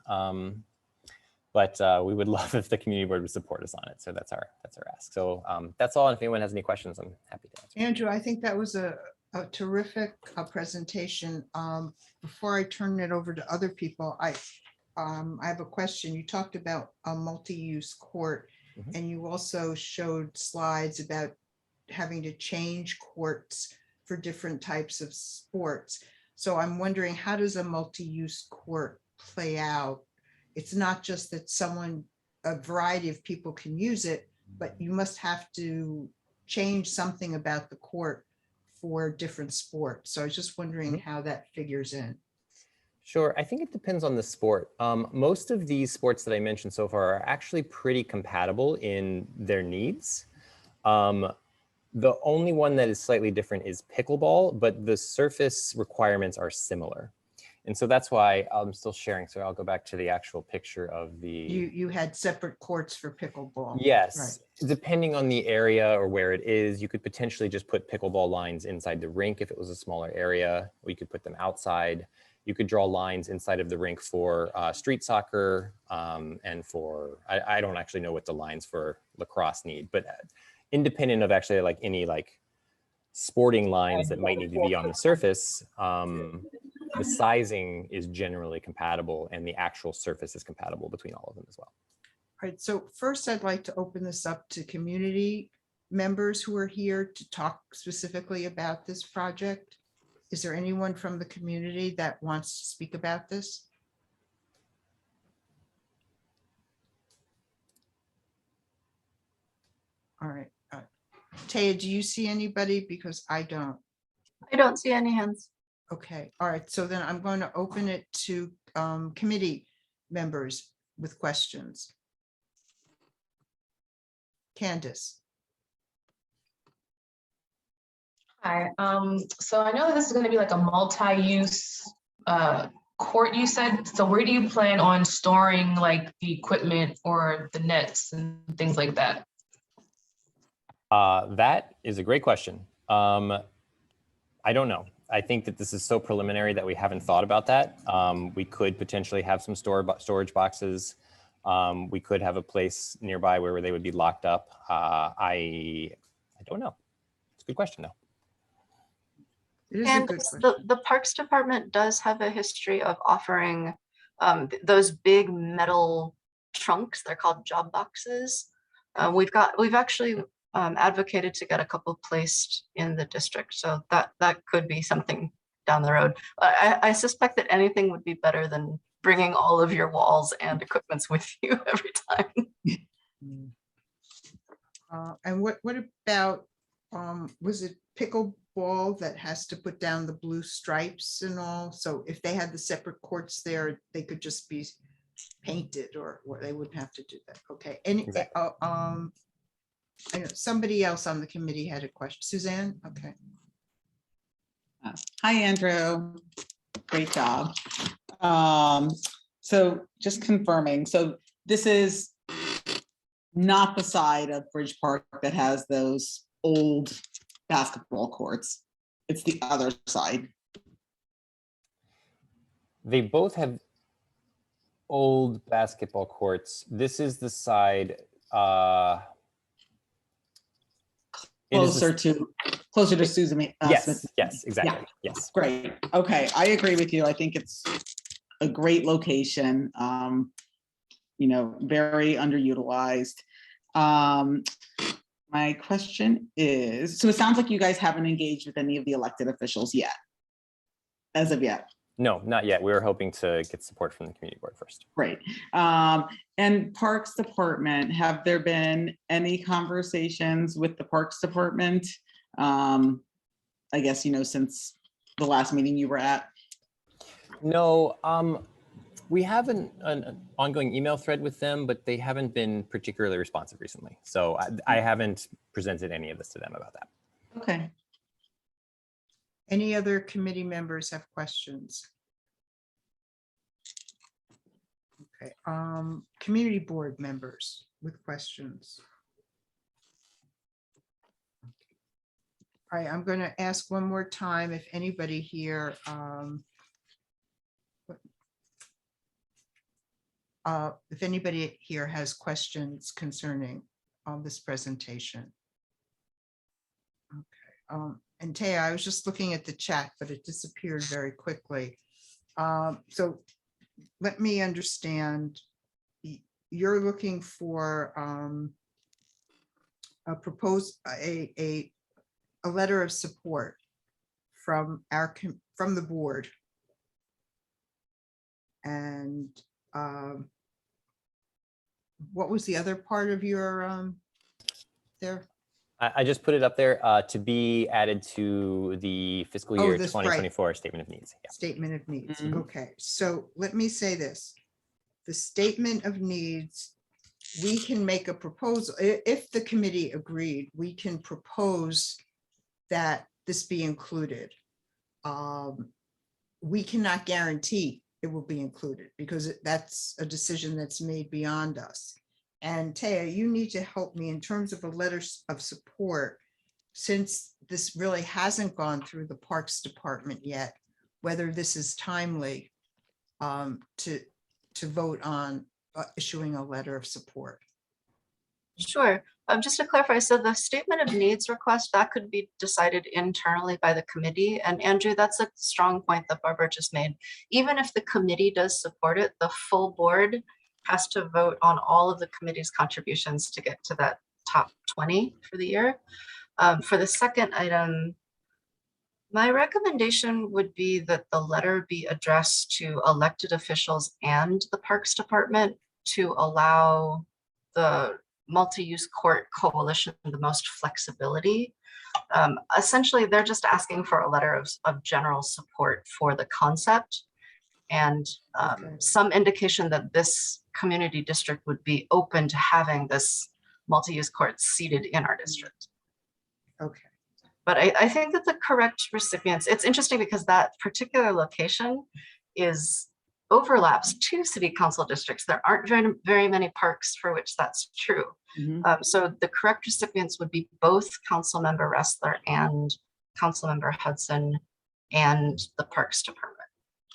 But we would love if the community board would support us on it. So that's our ask. So that's all. And if anyone has any questions, I'm happy to answer. Andrew, I think that was a terrific presentation. Before I turn it over to other people, I have a question. You talked about a multi-use court, and you also showed slides about having to change courts for different types of sports. So I'm wondering, how does a multi-use court play out? It's not just that a variety of people can use it, but you must have to change something about the court for different sports. So I was just wondering how that figures in. Sure, I think it depends on the sport. Most of these sports that I mentioned so far are actually pretty compatible in their needs. The only one that is slightly different is pickleball, but the surface requirements are similar. And so that's why I'm still sharing. So I'll go back to the actual picture of the... You had separate courts for pickleball. Yes, right. Depending on the area or where it is, you could potentially just put pickleball lines inside the rink if it was a smaller area, or you could put them outside. You could draw lines inside of the rink for street soccer and for, I don't actually know what the lines for lacrosse need, but independent of actually like any like sporting lines that might need to be on the surface, the sizing is generally compatible and the actual surface is compatible between all of them as well. All right, so first I'd like to open this up to community members who are here to talk specifically about this project. Is there anyone from the community that wants to speak about this? All right. Taya, do you see anybody? Because I don't. I don't see any hands. Okay, all right. So then I'm going to open it to committee members with questions. Candace. Hi, so I know this is going to be like a multi-use court, you said. So where do you plan on storing like the equipment or the nets and things like that? That is a great question. I don't know. I think that this is so preliminary that we haven't thought about that. We could potentially have some storage boxes. We could have a place nearby where they would be locked up. I don't know. It's a good question though. It is a And good the, question. the Parks Department does have a history of offering those big metal trunks. They're called job boxes. We've actually advocated to get a couple placed in the district. So that could be something down the road. I suspect that anything would be better than bringing all of your walls and equipments with you every time. And what about, was it pickleball that has to put down the blue stripes and all? So if they had the separate courts there, they could just be painted, or they wouldn't have to do that. Okay. And Exactly. I know somebody else on the committee had a question. Suzanne? Okay. Hi, Andrew. Great job. So just confirming, so this is not the side of Bridge Park that has those old basketball courts. It's the other side. They both have old basketball courts. This is the side. It is the- Closer to Susan. yes, Smith. yes, exactly. Yes. Great. Okay, I agree with you. I think it's a great location. Very underutilized. My question is, so it sounds like you guys haven't engaged with any of the elected officials yet, as of yet. No, not yet. We were hoping to get support from the community board first. Great. And Parks Department, have there been any conversations with the Parks Department? I guess, since the last meeting you were at? No, we have an ongoing email thread with them, but they haven't been particularly responsive recently. So I haven't presented any of this to them about that. Okay. Any other committee members have questions? Okay, community board members with questions. All right, I'm going to ask one more time if anybody here if anybody here has questions concerning this presentation. Okay, and Taya, I was just looking at the chat, but it disappeared very quickly. So let me understand. You're looking for a letter of support from the board. And what was the other part of your there? I just put it up there to be added to the fiscal year This, right. 2024 statement of needs. Yeah. Statement of needs. Mhm. Okay, so let me say this. The statement of needs, we can make a proposal. If the committee agreed, we can propose that this be included. We cannot guarantee it will be included because that's a decision that's made beyond us. And Taya, you need to help me in terms of a letter of support, since this really hasn't gone through the Parks Department yet, whether this is timely to vote on issuing a letter of support. Sure. Just to clarify, so the statement of needs request, that could be decided internally by the committee. And Andrew, that's a strong point that Barbara just made. Even if the committee does support it, the full board has to vote on all of the committee's contributions to get to that top 20 for the year. For the second item, my recommendation would be that the letter be addressed to elected officials and the Parks Department to allow the multi-use court coalition the most flexibility. Essentially, they're just asking for a letter of general support for the concept and some indication that this community district would be open to having this multi-use court seated in our district. Okay. But I think that the correct recipients, it's interesting because that particular location overlaps two city council districts. There aren't very many parks for which that's true. Mhm. So the correct recipients would be both Councilmember Ressler and Councilmember Hudson and the Parks Department,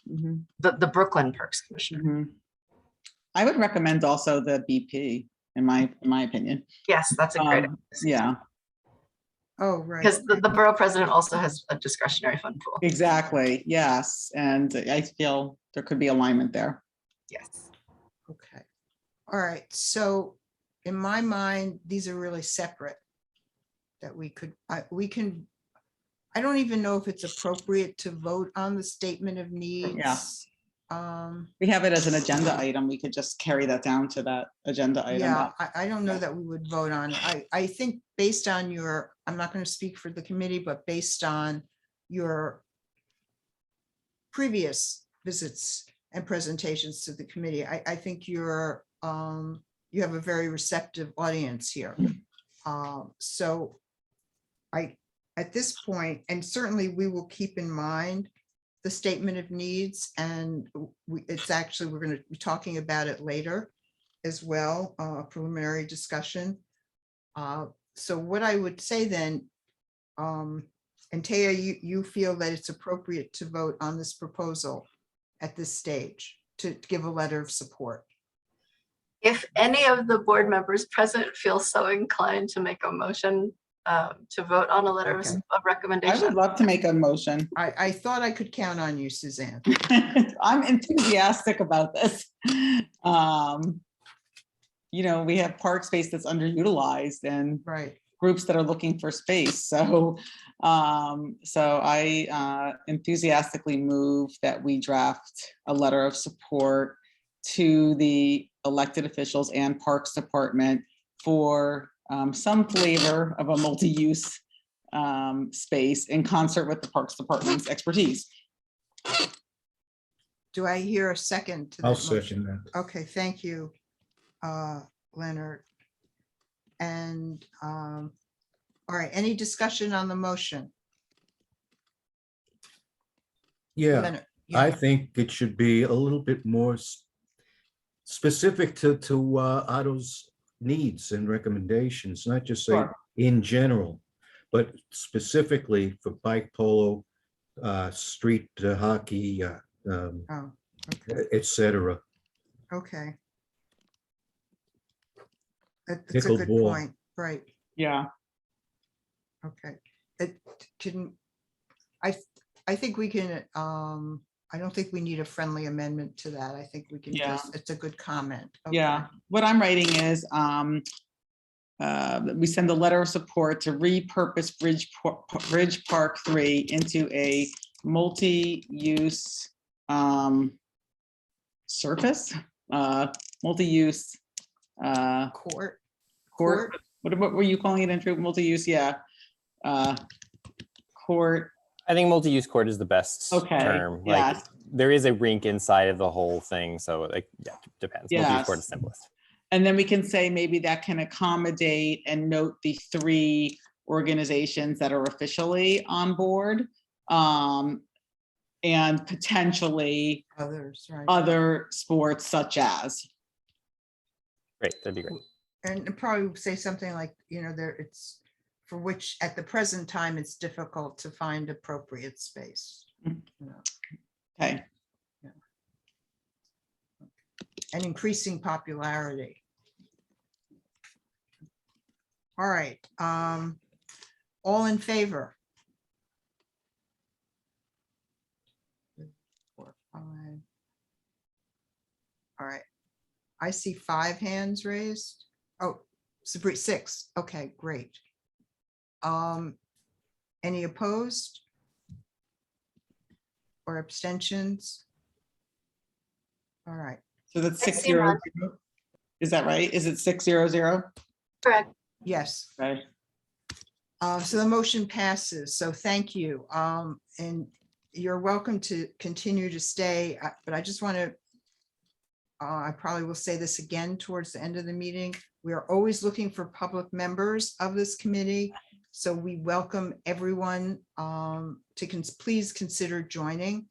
Mhm. the Brooklyn Parks Commissioner. Mhm. I would recommend also the BP, in my opinion. Yes, that's a great. Yeah. Oh, right. Because the borough president also has a discretionary fund pool. Exactly, yes. And I feel there could be alignment there. Yes. Okay. All right. So in my mind, these are really separate. That we could, we can, I don't even know if it's appropriate to vote on the statement of needs. We have it as an agenda item. We could just carry that down to that agenda item. Yeah, I don't know that we would vote on it. I think based on your, I'm not going to speak for the committee, but based on your previous visits and presentations to the committee, I think you're, you have a very receptive audience here. So at this point, and certainly we will keep in mind the statement of needs, and it's actually, we're going to be talking about it later as well, preliminary discussion. So what I would say then, and Taya, you feel that it's appropriate to vote on this proposal at this stage to give a letter of support. If any of the board members present feel so inclined to make a motion to vote on a letter Okay. of I would recommendation. love to make a motion. I thought I could count on you, Suzanne. I'm enthusiastic about this. You know, we have park space that's underutilized and Right. groups that are looking for space. So, I enthusiastically move that we draft a letter of support to the elected officials and Parks Department for some flavor of a multi-use space in concert with the Parks Department's expertise. Do I hear a second to that I'll motion? second that. Okay, thank you, Leonard. And, all right, any discussion on the motion? Yeah, Leonard, I yeah, think it should be a little bit more specific to Otto's needs and recommendations, not just say Sure. in general, but specifically for bike polo, street hockey, oh, okay, et cetera. okay. That's a good Pickleball. point, right, Yeah. okay. It can, I think we can, I don't think we need a friendly amendment to that. I think we can Yeah. just, it's a good comment. Okay. Yeah, what I'm writing is, we send a letter of support to repurpose Bridge Park 3 into a multi-use surface, multi-use Court, court. What were you calling it, Andrew? Multi-use, yeah. Court, I think multi-use court is the best Okay, term. yes. Like there is a rink inside of the whole thing. So like, yeah, depends. Multi-use court Yes. is simplest. and then we can say maybe that can accommodate and note the 3 organizations that are officially on board. And potentially others, right. other sports such as. Great, that'd be great. And probably say something like, you know, there it's for which at the present time, it's difficult to find appropriate space. Mhm. You know, Okay, and increasing popularity. All right, all in favor? 4, 5. All right, I see 5 hands raised. Oh, Sabri, 6. Okay, great. Any opposed? Or abstentions? All right, so that's I 600. see none. Is that right? Is it 600? Correct. yes. Okay. So the motion passes. So thank you. And you're welcome to continue to stay, but I just want to, I probably will say this again towards the end of the meeting. We are always looking for public members of this committee. So we welcome everyone to please consider joining.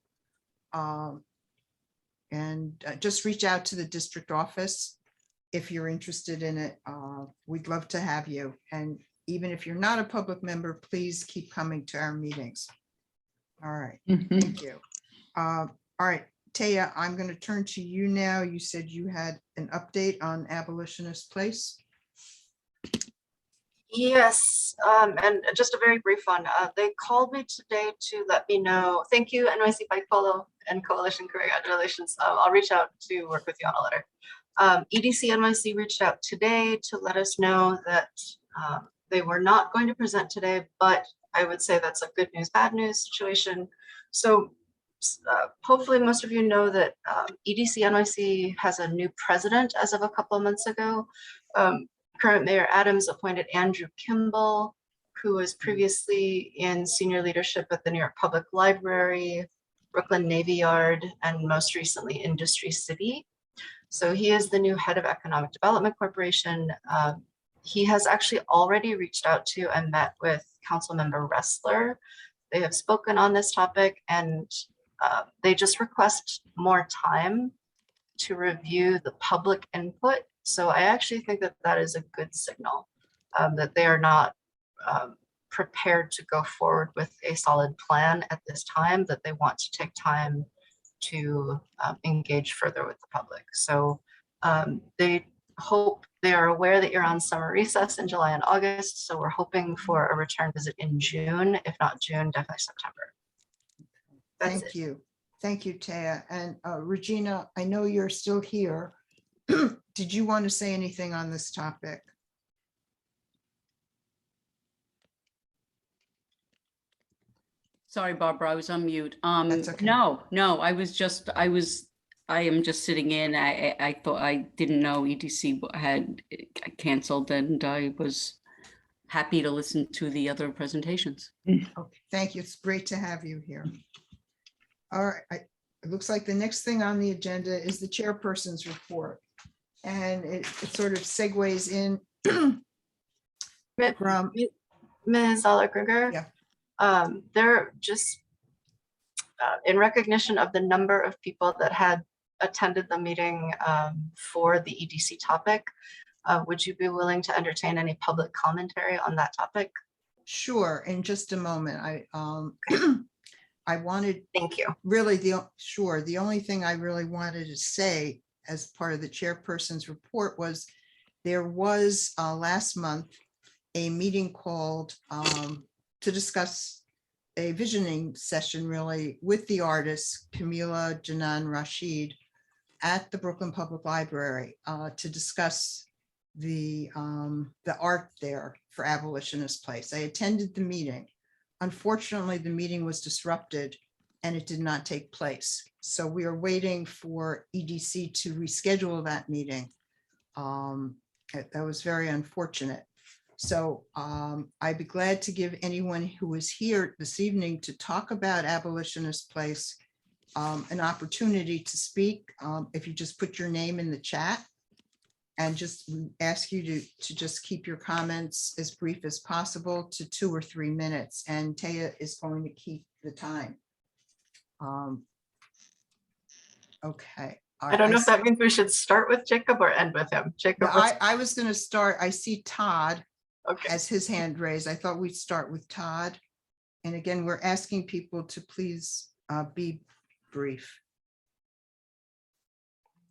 And just reach out to the district office if you're interested in it. We'd love to have you. And even if you're not a public member, please keep coming to our meetings. All right, Mhm. thank you. All right, Taya, I'm going to turn to you now. You said you had an update on Abolitionist Place. Yes, and just a very brief one. They called me today to let me know. Thank you, NYC Bike Polo and Coalition. Congratulations. I'll reach out to work with you on a letter. EDC NYC reached out today to let us know that they were not going to present today, but I would say that's a good news, bad news situation. So hopefully most of you know that EDC NYC has a new president as of a couple of months ago. Current Mayor Adams appointed Andrew Kimball, who was previously in senior leadership at the New York Public Library, Brooklyn Navy Yard, and most recently Industry City. So he is the new head of Economic Development Corporation. He has actually already reached out to and met with Councilmember Ressler. They have spoken on this topic, and they just request more time to review the public input. So I actually think that that is a good signal, that they are not prepared to go forward with a solid plan at this time, that they want to take time to engage further with the public. So they are aware that you're on summer recess in July and August. So we're hoping for a return visit in June, if not June, definitely September. Thank you. Thank you, Taya. And Regina, I know you're still here. Did you want to say anything on this topic? Sorry, Barbara, I was on mute. That's okay. No, I am just sitting in. I thought, I didn't know EDC had canceled, and I was happy to listen to the other presentations. Okay, thank you. It's great to have you here. All right, it looks like the next thing on the agenda is the chairperson's report. And it sort of segues in from Ms. Aller-Kruger. Yeah. They're just in recognition of the number of people that had attended the meeting for the EDC topic. Would you be willing to entertain any public commentary on that topic? Sure, in just a moment. I wanted, thank you. Really, the only thing I really wanted to say as part of the chairperson's report was there was last month a meeting called to discuss a visioning session, really, with the artists Camila Janan Rashid at the Brooklyn Public Library to discuss the art there for Abolitionist Place. I attended the meeting. Unfortunately, the meeting was disrupted and it did not take place. So we are waiting for EDC to reschedule that meeting. That was very unfortunate. So I'd be glad to give anyone who is here this evening to talk about Abolitionist Place an opportunity to speak. If you just put your name in the chat, and just ask you to just keep your comments as brief as possible to 2 or 3 minutes. And Taya is going to keep the time. Okay. I don't know if that means we should start with Jacob or end with him. Jacob. I was going to start. I see Todd as his hand raised. I thought we'd start with Todd. And again, we're asking people to please be brief.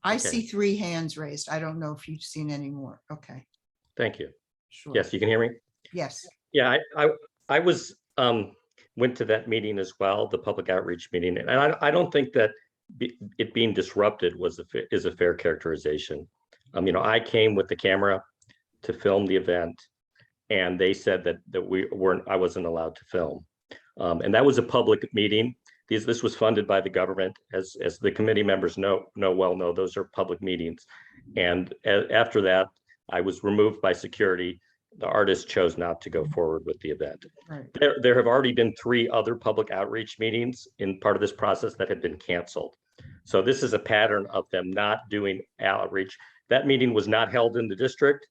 I see 3 hands raised. I don't know if you've seen any more. Okay. Thank you. Sure. Yes, you can hear me? Yes. Yeah, I was went to that meeting as well, the public outreach meeting, and I don't think that it being disrupted is a fair characterization. You know, I came with the camera to film the event, and they said that I wasn't allowed to film, and that was a public meeting. This was funded by the government, as the committee members know, those are public meetings. And after that, I was removed by security. The artist chose not to go forward with the event. Right. There have already been 3 other public outreach meetings in part of this process that have been canceled. So this is a pattern of them not doing outreach. That meeting was not held in the district.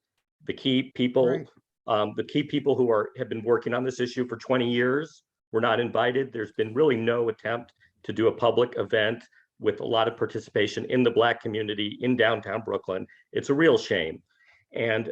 The key people, who have been working on this issue for 20 years were not invited. There's been really no attempt to do a public event with a lot of participation in the Black community in downtown Brooklyn. It's a real shame. And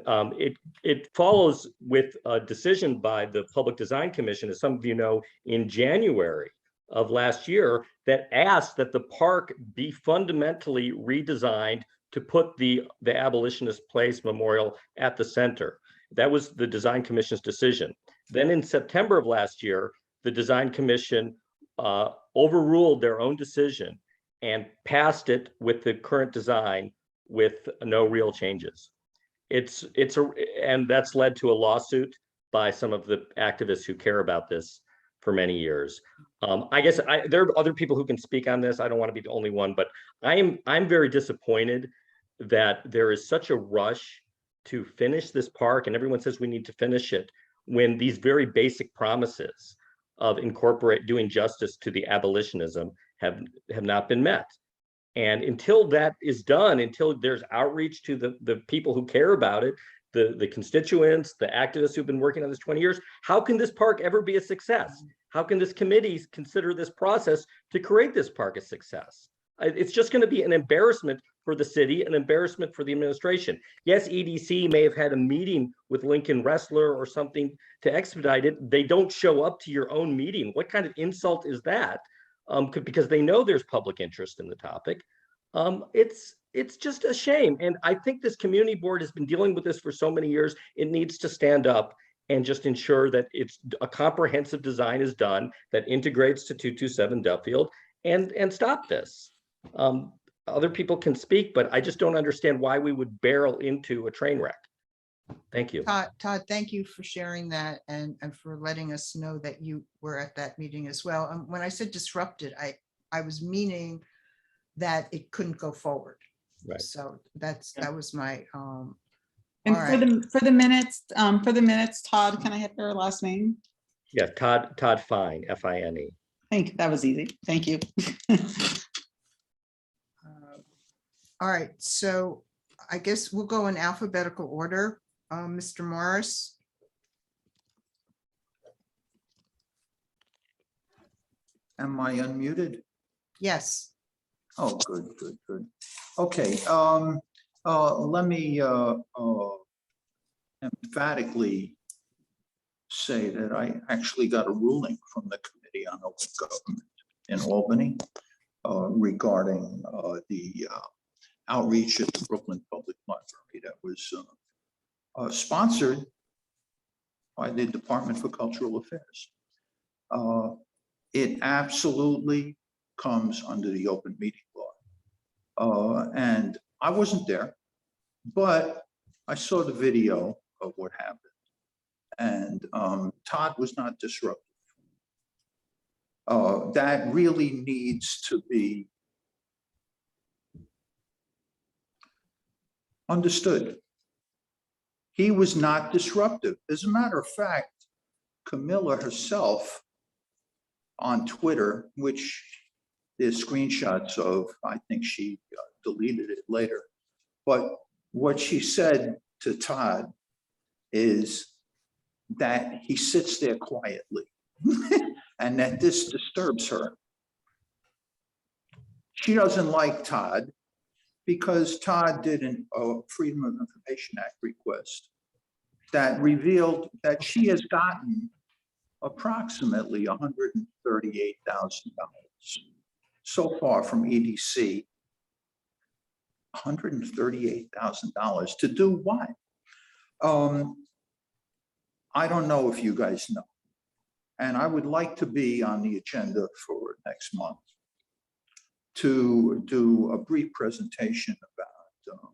it follows with a decision by the Public Design Commission, as some of you know, in January of last year, that asked that the park be fundamentally redesigned to put the Abolitionist Place Memorial at the center. That was the Design Commission's decision. Then in September of last year, the Design Commission overruled their own decision and passed it with the current design with no real changes. And that's led to a lawsuit by some of the activists who care about this for many years. I guess there are other people who can speak on this. I don't want to be the only one, but I'm very disappointed that there is such a rush to finish this park, and everyone says we need to finish it, when these very basic promises of doing justice to the abolitionism have not been met. And until that is done, until there's outreach to the people who care about it, the constituents, the activists who've been working on this 20 years, how can this park ever be a success? How can this committee consider this process to create this park a success? It's just going to be an embarrassment for the city, an embarrassment for the administration. Yes, EDC may have had a meeting with Lincoln Wrestler or something to expedite it. They don't show up to your own meeting. What kind of insult is that? Because they know there's public interest in the topic. It's just a shame. And I think this community board has been dealing with this for so many years. It needs to stand up and just ensure that it's a comprehensive design is done that integrates to 227 Duffield and stop this. Other people can speak, but I just don't understand why we would barrel into a train wreck. Thank you. Todd, thank you for sharing that and for letting us know that you were at that meeting as well. When I said disrupted, I was meaning that it couldn't go forward. Right. So that was my And all for the minutes, Todd, can I have your last name? Yeah, Todd Fine, F-I-N-E. Thank you. That was easy. Thank you. all right, so I guess we'll go in alphabetical order. Mr. Morris. Am I unmuted? Yes. Oh, good. Okay, let me emphatically say that I actually got a ruling from the Committee on Open Government in Albany regarding the outreach at the Brooklyn Public Library that was sponsored by the Department for Cultural Affairs. It absolutely comes under the open meeting law. And I wasn't there, but I saw the video of what happened. And Todd was not disruptive. That really needs to be understood. He was not disruptive. As a matter of fact, Camilla herself on Twitter, which there's screenshots of, I think she deleted it later, but what she said to Todd is that he sits there quietly and that this disturbs her. She doesn't like Todd because Todd did a Freedom of Information Act request that revealed that she has gotten approximately $138,000 so far from EDC. $138,000 to do what? I don't know if you guys know. And I would like to be on the agenda for next month to do a brief presentation about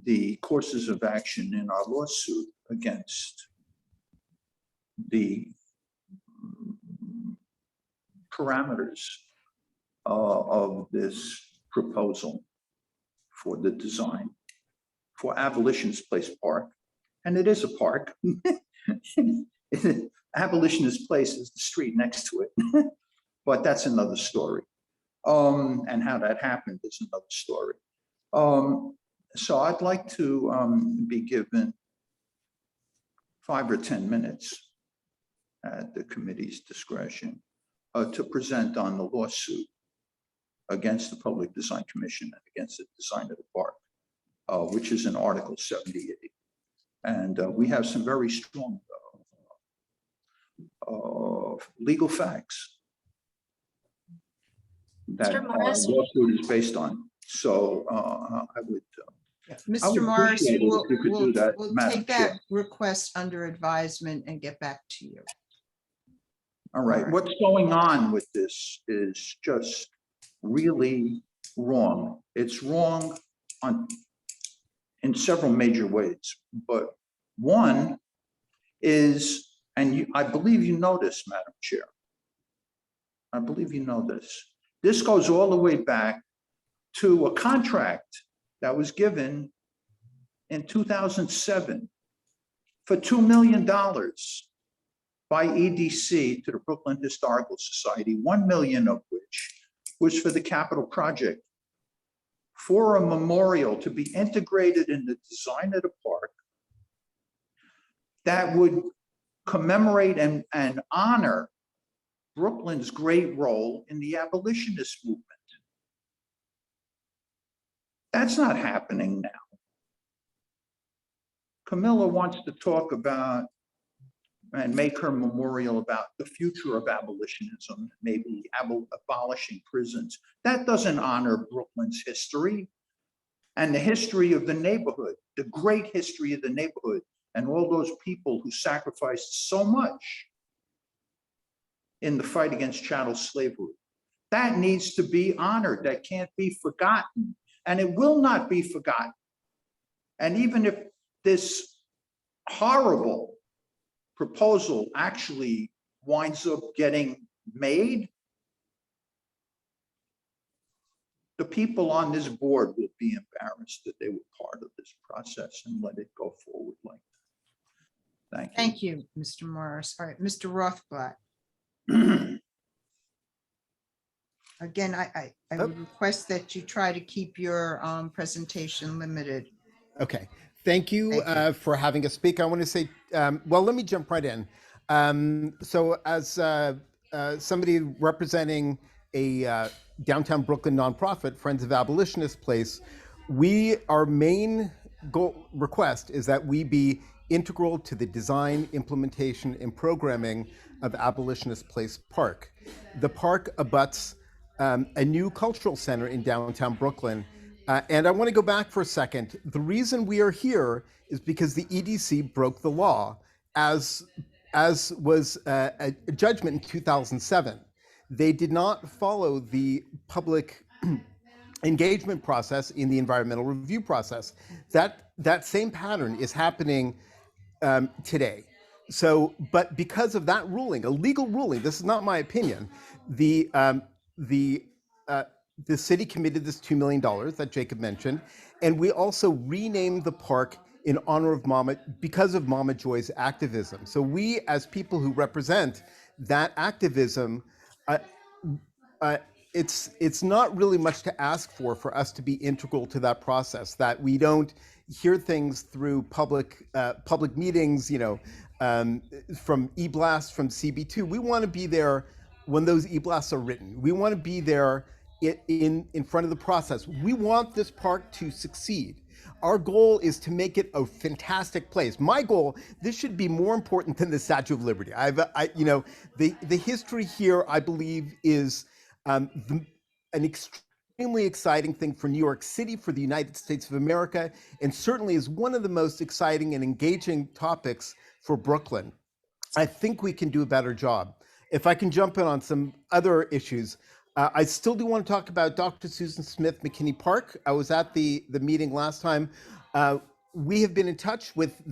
the courses of action in our lawsuit against the parameters of this proposal for the design for Abolitionist Place Park. And it is a park. Abolitionist Place is the street next to it, but that's another story. And how that happened is another story. So I'd like to be given 5 or 10 minutes at the committee's discretion to present on the lawsuit against the Public Design Commission and against the design of the park, which is in Article 78. And we have some very strong legal facts that Mr. Morris? lawsuit is based on. So I would I Mr. would Morris, appreciate it if you could do that, we'll Madam take Chair. that request under advisement and get back to you. All right, what's going on with this is just really wrong. It's wrong in several major ways, but one is, and I believe you know this, Madam Chair. I believe you know this. This goes all the way back to a contract that was given in 2007 for $2 million by EDC to the Brooklyn Historical Society, 1 million of which was for the capital project, for a memorial to be integrated in the design of the park that would commemorate and honor Brooklyn's great role in the abolitionist movement. That's not happening now. Camilla wants to talk about and make her memorial about the future of abolitionism, maybe abolishing prisons. That doesn't honor Brooklyn's history and the history of the neighborhood, the great history of the neighborhood, and all those people who sacrificed so much in the fight against chattel slavery. That needs to be honored. That can't be forgotten, and it will not be forgotten. And even if this horrible proposal actually winds up getting made, the people on this board will be embarrassed that they were part of this process and let it go forward like that. Thank you. Thank you, Mr. Morris. All right, Mr. Rothblatt. Again, I would request that you try to keep your presentation limited. Okay, thank you, Thank you. For having us speak. I want to say, well, let me jump right in. So as somebody representing a downtown Brooklyn nonprofit, Friends of Abolitionist Place, our main request is that we be integral to the design, implementation, and programming of Abolitionist Place Park. The park abuts a new cultural center in downtown Brooklyn. And I want to go back for a second. The reason we are here is because the EDC broke the law, as was a judgment in 2007. They did not follow the public engagement process in the environmental review process. That same pattern is happening today. So, but because of that ruling, a legal ruling, this is not my opinion, the city committed this $2 million that Jacob mentioned, and we also renamed the park in honor of Mama, because of Mama Joy's activism. So we, as people who represent that activism, it's not really much to ask for us to be integral to that process, that we don't hear things through public meetings, from e-blasts from CB2. We want to be there when those e-blasts are written. We want to be there in front of the process. We want this park to succeed. Our goal is to make it a fantastic place. My goal, this should be more important than the Statue of Liberty. The history here, I believe, is an extremely exciting thing for New York City, for the United States of America, and certainly is one of the most exciting and engaging topics for Brooklyn. I think we can do a better job. If I can jump in on some other issues, I still do want to talk about Dr. Susan Smith McKinney Park. I was at the meeting last time. We have been in touch with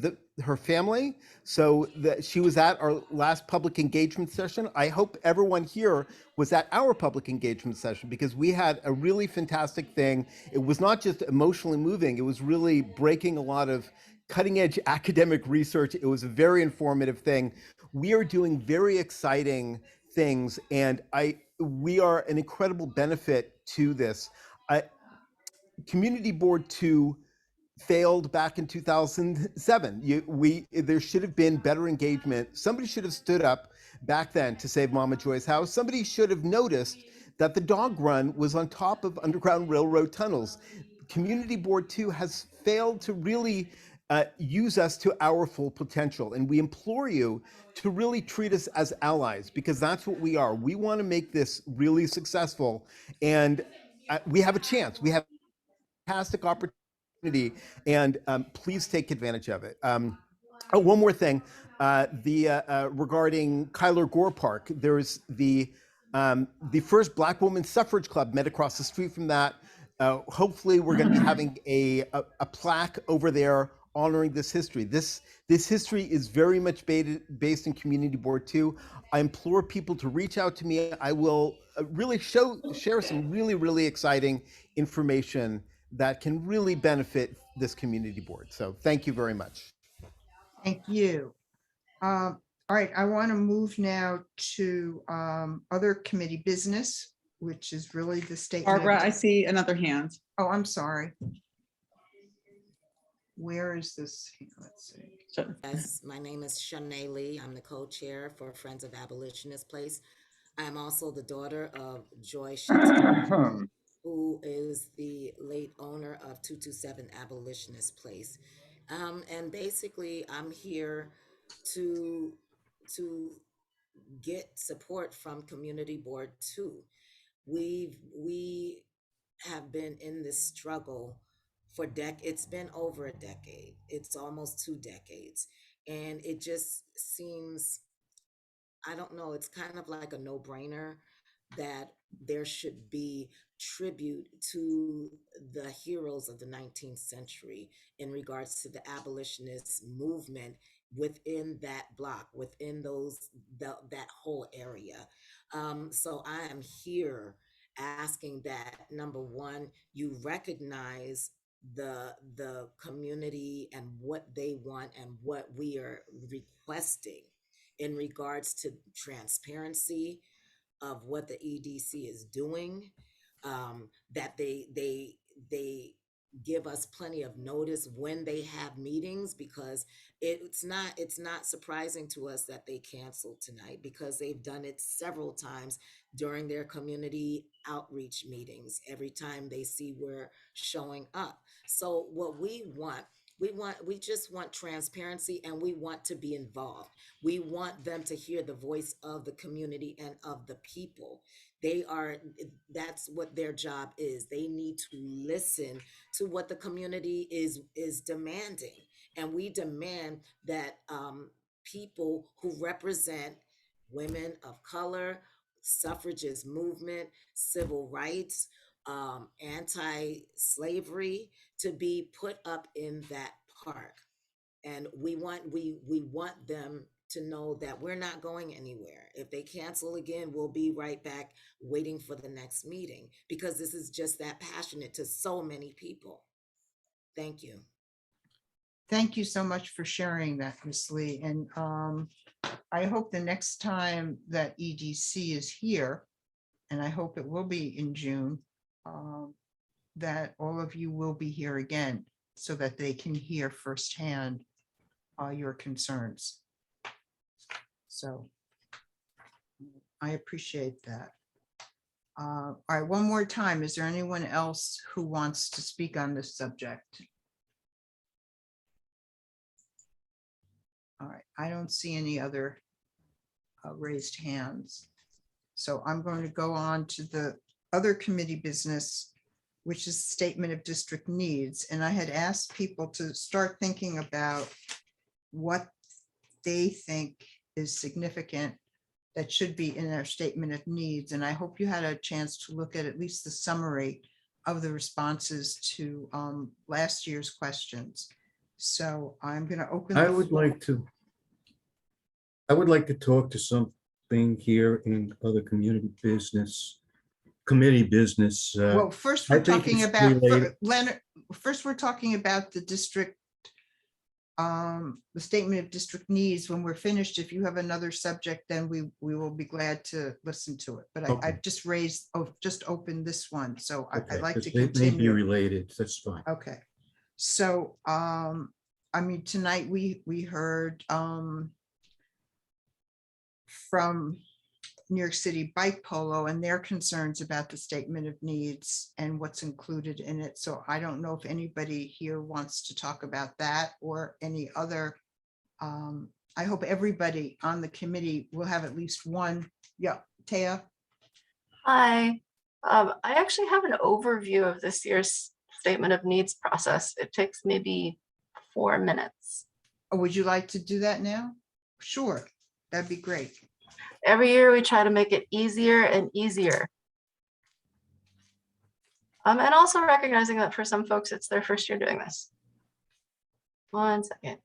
her family, so that she was at our last public engagement session. I hope everyone here was at our public engagement session, because we had a really fantastic thing. It was not just emotionally moving, it was really breaking a lot of cutting edge academic research. It was a very informative thing. We are doing very exciting things, and we are an incredible benefit to this. Community Board 2 failed back in 2007. There should have been better engagement. Somebody should have stood up back then to save Mama Joy's house. Somebody should have noticed that the dog run was on top of Underground Railroad tunnels. Community Board 2 has failed to really use us to our full potential. And we implore you to really treat us as allies, because that's what we are. We want to make this really successful. And we have a chance. We have a fantastic opportunity community, and please take advantage of it. Oh, one more thing, regarding Kyler Gore Park, there's the first Black Woman Suffrage Club met across the street from that. Hopefully, we're going to be having a plaque over there honoring this history. This history is very much based in Community Board 2. I implore people to reach out to me. I will really share some really exciting information that can really benefit this community board. So thank you very much. Thank you. All right, I want to move now to other committee business, which is really the statement. Barbara, I see another hand. Oh, I'm sorry. Where is this? Let's see. Yes, my name is Shanae Lee. I'm the co-chair for Friends of Abolitionist Place. I am also the daughter of Joy Shetty, who is the late owner of 227 Abolitionist Place. And basically, I'm here to get support from Community Board 2. We have been in this struggle for it's been over a decade. It's almost 2 decades. And it just seems, I don't know, it's kind of like a no-brainer that there should be tribute to the heroes of the 19th century in regards to the abolitionist movement within that block, within that whole area. So I am here asking that, number one, you recognize the community and what they want and what we are requesting in regards to transparency of what the EDC is doing, that they give us plenty of notice when they have meetings, because it's not surprising to us that they canceled tonight, because they've done it several times during their community outreach meetings, every time they see we're showing up. So what we just want transparency, and we want to be involved. We want them to hear the voice of the community and of the people. That's what their job is. They need to listen to what the community is demanding. And we demand that people who represent women of color, suffragist movement, civil rights, anti-slavery, to be put up in that park. And we want them to know that we're not going anywhere. If they cancel again, we'll be right back waiting for the next meeting, because this is just that passionate to so many people. Thank you. Thank you so much for sharing that, Ms. Lee. And I hope the next time that EDC is here, and I hope it will be in June, that all of you will be here again, so that they can hear firsthand your concerns. So I appreciate that. All right, one more time. Is there anyone else who wants to speak on this subject? All right, I don't see any other raised hands. So I'm going to go on to the other committee business, which is statement of district needs. And I had asked people to start thinking about what they think is significant that should be in their statement of needs. And I hope you had a chance to look at least the summary of the responses to last year's questions. So I'm going to open. I would like to talk to something here in other community business, committee business. Well, first we're talking about, Leonard, first we're talking about the district, the statement of district needs. When we're finished, if you have another subject, then we will be glad to listen to it. But Okay. I've just just opened this one. So Okay, I'd like to 'cause they may be continue. related. That's fine. Okay. So, I mean, tonight we heard from New York City Bike Polo and their concerns about the statement of needs and what's included in it. So I don't know if anybody here wants to talk about that or any other. I hope everybody on the committee will have at least one. Yeah, Taya. Hi, I actually have an overview of this year's statement of needs process. It takes maybe 4 minutes. Or would you like to do that now? Sure, that'd be great. Every year we try to make it easier and easier. And also recognizing that for some folks, it's their first year doing this. 1 second.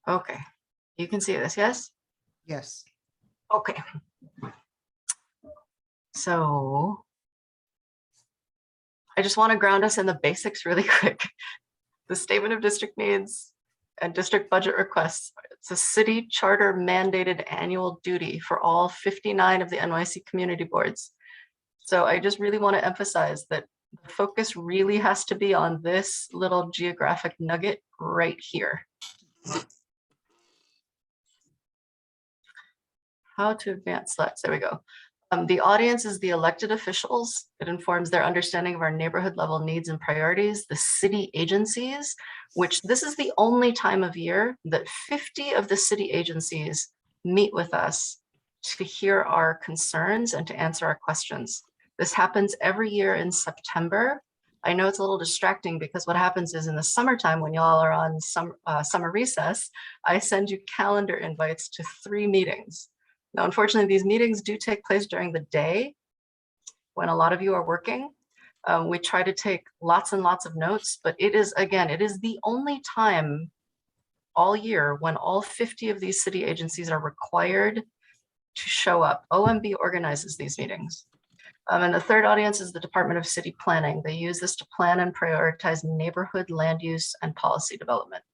Okay, you can see this, yes? Yes. Okay. So I just want to ground us in the basics really quick. The statement of district needs and district budget requests. It's a city charter mandated annual duty for all 59 of the NYC community boards. So I just really want to emphasize that the focus really has to be on this little geographic nugget right here. How to advance slides, there we go. The audience is the elected officials. It informs their understanding of our neighborhood level needs and priorities. The city agencies, which this is the only time of year that 50 of the city agencies meet with us to hear our concerns and to answer our questions. This happens every year in September. I know it's a little distracting because what happens is in the summertime when y'all are on summer recess, I send you calendar invites to 3 meetings. Now, unfortunately, these meetings do take place during the day when a lot of you are working. We try to take lots and lots of notes, but it is, again, it is the only time all year when all 50 of these city agencies are required to show up. OMB organizes these meetings. And the third audience is the Department of City Planning. They use this to plan and prioritize neighborhood land use and policy development.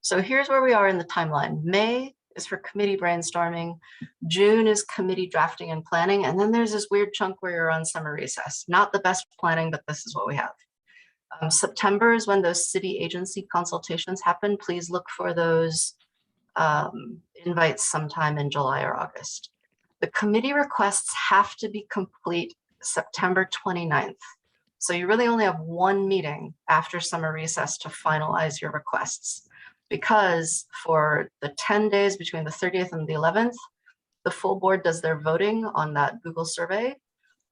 So here's where we are in the timeline. May is for committee brainstorming. June is committee drafting and planning. And then there's this weird chunk where you're on summer recess. Not the best planning, but this is what we have. September is when those city agency consultations happen. Please look for those invites sometime in July or August. The committee requests have to be complete September 29th. So you really only have 1 meeting after summer recess to finalize your requests. Because for the 10 days between the 30th and the 11th, the full board does their voting on that Google survey.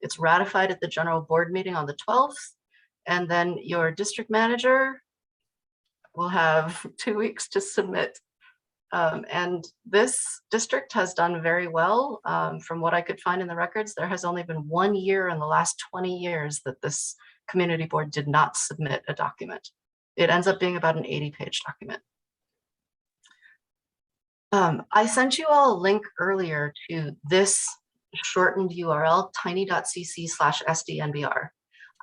It's ratified at the general board meeting on the 12th. And then your district manager will have 2 weeks to submit. And this district has done very well. From what I could find in the records, there has only been 1 year in the last 20 years that this community board did not submit a document. It ends up being about an 80-page document. I sent you all a link earlier to this shortened URL, tiny.cc/SDNBR.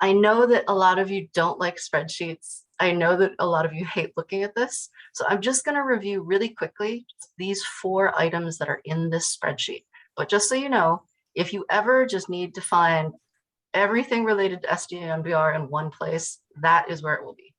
I know that a lot of you don't like spreadsheets. I know that a lot of you hate looking at this. So I'm just going to review really quickly these 4 items that are in this spreadsheet. But just so you know, if you ever just need to find everything related to SDNBR in one place, that is where it will be.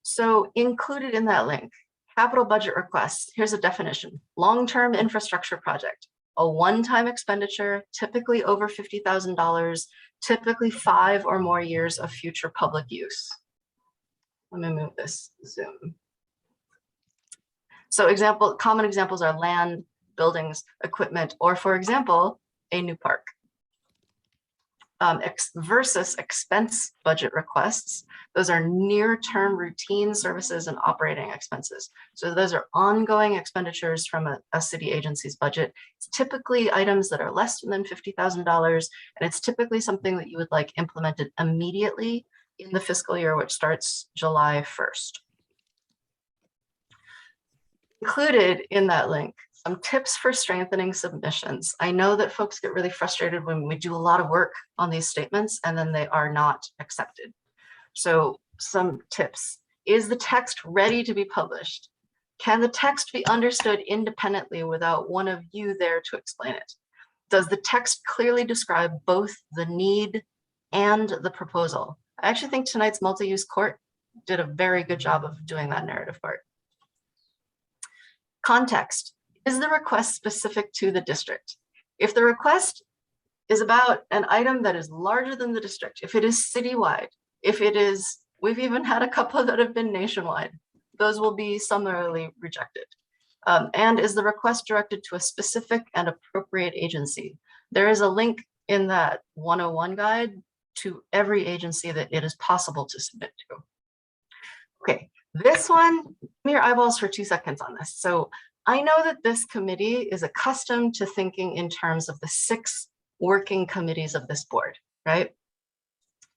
So included in that link, capital budget requests, here's a definition. Long-term infrastructure project, a one-time expenditure, typically over $50,000, typically 5 or more years of future public use. Let me move this zoom. So common examples are land, buildings, equipment, or for example, a new park. Versus expense budget requests. Those are near-term routine services and operating expenses. So those are ongoing expenditures from a city agency's budget. It's typically items that are less than $50,000, and it's typically something that you would like implemented immediately in the fiscal year, which starts July 1st. Included in that link, some tips for strengthening submissions. I know that folks get really frustrated when we do a lot of work on these statements and then they are not accepted. So some tips. Is the text ready to be published? Can the text be understood independently without one of you there to explain it? Does the text clearly describe both the need and the proposal? I actually think tonight's multi-use court did a very good job of doing that narrative part. Context. Is the request specific to the district? If the request is about an item that is larger than the district, if it is citywide, if it is, we've even had a couple that have been nationwide, those will be summarily rejected. And is the request directed to a specific and appropriate agency? There is a link in that 101 guide to every agency that it is possible to submit to. Okay, this one, give me your eyeballs for 2 seconds on this. So I know that this committee is accustomed to thinking in terms of the 6 working committees of this board, right?